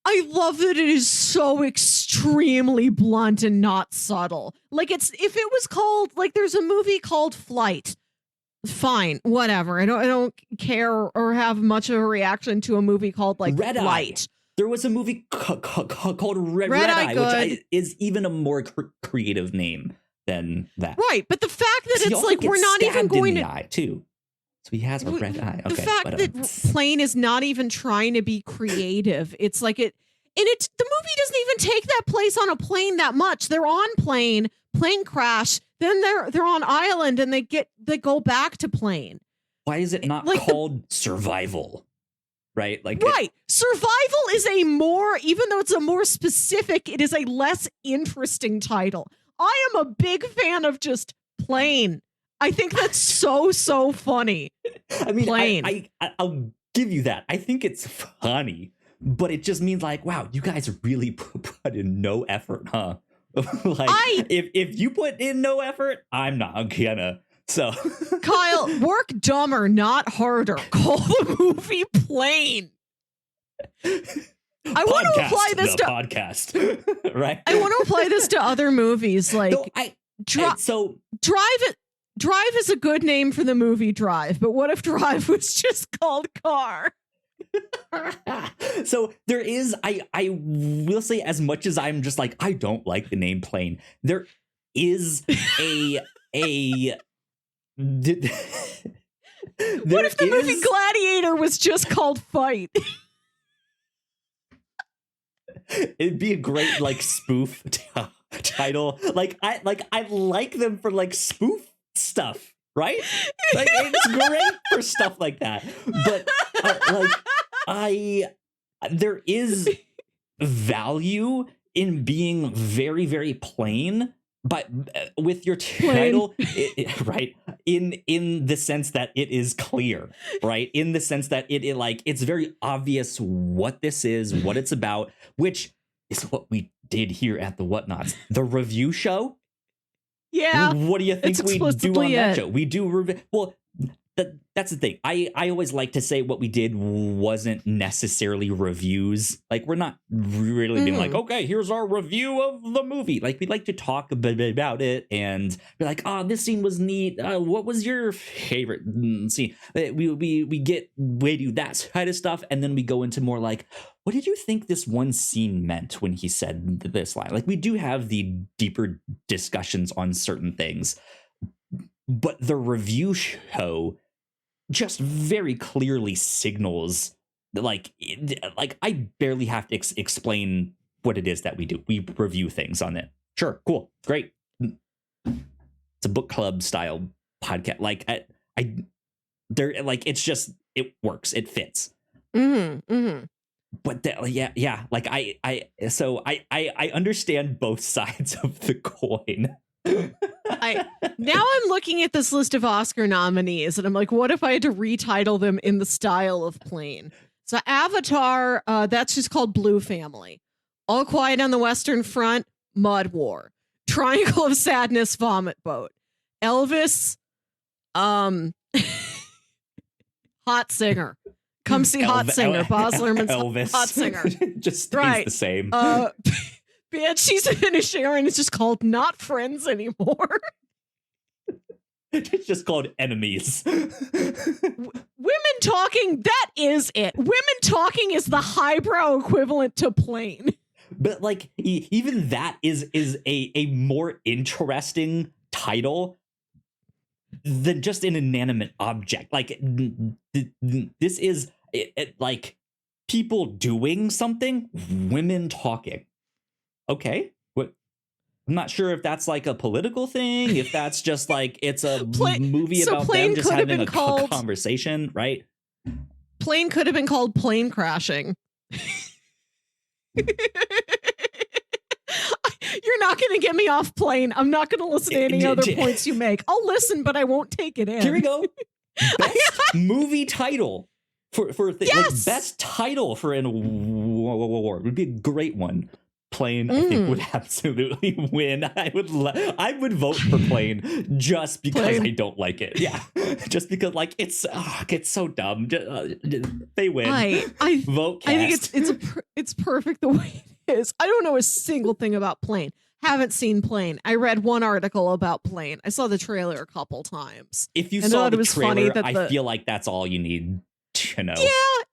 I love that it is so extremely blunt and not subtle. Like if it was called, like there's a movie called Flight. Fine, whatever. I don't care or have much of a reaction to a movie called like Red Flight. Eye. There was a movie called Red Eye, which is even a more creative name than that. Right, but the fact that He it's also like gets we're not even stabbed going in to the eye too. So he has a red eye. Okay, the fact that Plane is not even trying to be creative. It's like the movie doesn't even take that place on a plane that much. They're on plane crash, then they're on island and they go back to plane. Why is it not like called Survival? Right? Like right. Survival is even though it's a more specific, it is a less interesting title. I am a big fan of just Plane. I think that's so funny. I mean, Plane. I'll give you that. I think it's funny, but it just means like, wow, you guys really put in no effort, huh? Like, if you put in no effort, I'm not gonna. So, Kyle, work dumber, not harder. Call the movie Plane. I want to apply this to podcast, right? I want to apply this to other movies, like Drive is a good name for the movie Drive, but what if Drive was just called Car? So there is, I will say, as much as I'm just like, I don't like the name Plane, there is what if the movie Gladiator was just called Fight? It'd be a great like spoof title. Like I like them for like spoof stuff, right? Like it's great for stuff like that. But there is value in being very, very plain, but with your title, right? In the sense that it is clear, right? In the sense that it like it's very obvious what this is, what it's about, which is what we did here at the Whatnauts, the review show. Yeah. What do you think we do on that show? We do review. Well, that's the thing. I always like to say what we did wasn't necessarily reviews. Like we're not really being like, okay, here's our review of the movie. Like we like to talk a bit about it and be like, oh, this scene was neat. What was your favorite scene? We get way to that side of stuff, and then we go into more like, what did you think this one scene meant when he said this line? Like we do have the deeper discussions on certain things, but the review show just very clearly signals like I barely have to explain what it is that we do. We review things on it. Sure, cool, great. It's a book club style podcast. Like they're like it's just it works. It fits. But yeah. Like I understand both sides of the coin. Now I'm looking at this list of Oscar nominees and I'm like, what if I had to retitle them in the style of Plane? So Avatar, that's just called Blue Family. All Quiet on the Western Front, Mud War. Triangle of Sadness, Vomit Boat. Elvis, Hot Singer. Come see Hot Singer. Baz Luhrmann's Elvis. Hot Singer. Just stays the same. Banshees of Inisherin is just called Not Friends Anymore. It's just called Enemies. Women Talking, that is it. Women Talking is the highbrow equivalent to Plane. But like even that is a more interesting title than just an inanimate object. Like this is like people doing something, women talking. Okay, what? I'm not sure if that's like a political thing, if that's just like it's a movie about them just having a conversation, right? Plane could have been called Plane Crashing. You're not going to get me off Plane. I'm not going to listen to any other points you make. I'll listen, but I won't take it in. Here we go. best movie title for Yes! like best title for an award would be a great one. Plane, I think, would absolutely win. I would vote for Plane just because I don't like it. Yeah, just because like it's so dumb. They win. I vote. Cast. I think it's perfect the way it is. I don't know a single thing about Plane. Haven't seen Plane. I read one article about Plane. I saw the trailer a couple times. If you saw the trailer, I feel like that's all you need to know. Yeah,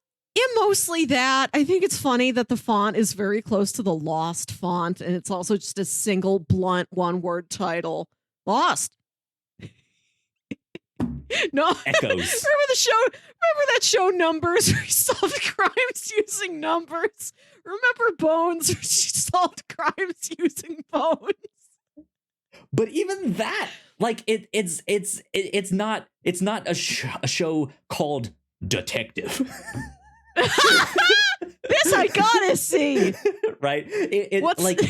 mostly that. I think it's funny that the font is very close to the Lost font, and it's also just a single blunt one-word title. Lost. No, Echoes. Remember that show Numbers, where he solved crimes using numbers. Remember Bones, where she solved crimes using bones. But even that, like it's not a show called Detective. This I gotta see. Right? What's like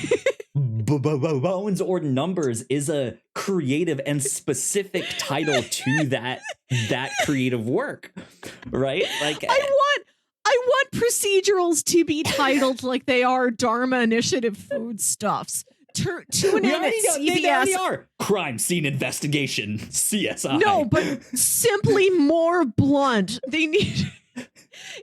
Bones or Numbers is a creative and specific title to that creative work, right? Like I want procedurals to be titled like they are Dharma Initiative foodstuffs. Tune in at CBS. They already are. Crime Scene Investigation, CSI. No, but simply more blunt. They need.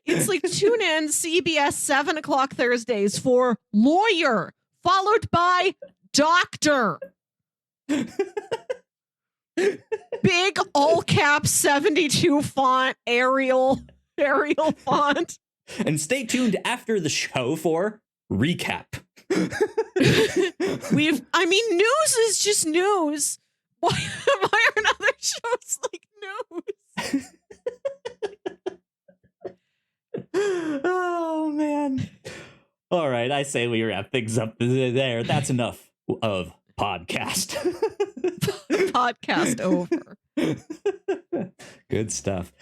It's like tune in CBS 7:00 Thursdays for Lawyer, followed by Doctor. Big all caps 72 font Arial font. And stay tuned after the show for recap. News is just news. Why aren't other shows like news? Oh man. All right, I say we wrap things up there. That's enough of podcast. Podcast over. Good stuff.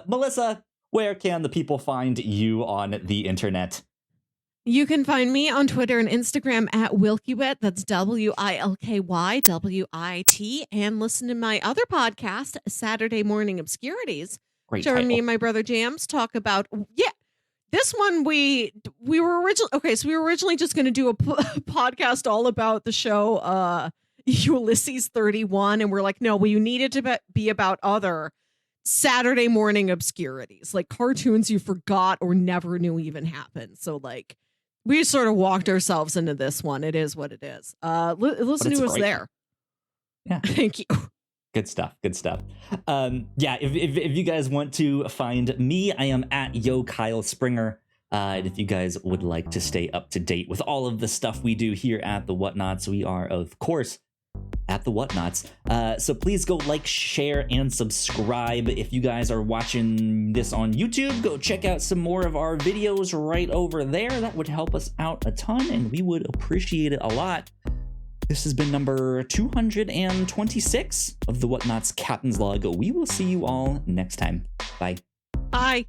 Melissa, where can the people find you on the internet? You can find me on Twitter and Instagram at WilkyWit. That's WILKYWIT. And listen to my other podcast, Saturday Morning Obscurities. Great Join title. me and my brother Jams talk about this one we were originally just going to do a podcast all about the show Ulysses 31, and we're like, no, we needed to be about other Saturday morning obscurities, like cartoons you forgot or never knew even happened. So like we sort of walked ourselves into this one. It is what it is. Listen to us there. Yeah. Thank you. Good stuff. Yeah, if you guys want to find me, I am at Yo Kyle Springer. And if you guys would like to stay up to date with all of the stuff we do here at the Whatnauts, we are, of course, at the Whatnauts. So please go like, share, and subscribe. If you guys are watching this on YouTube, go check out some more of our videos right over there. That would help us out a ton, and we would appreciate it a lot. This has been number 226 of the Whatnauts Captain's Log. We will see you all next time. Bye. Bye.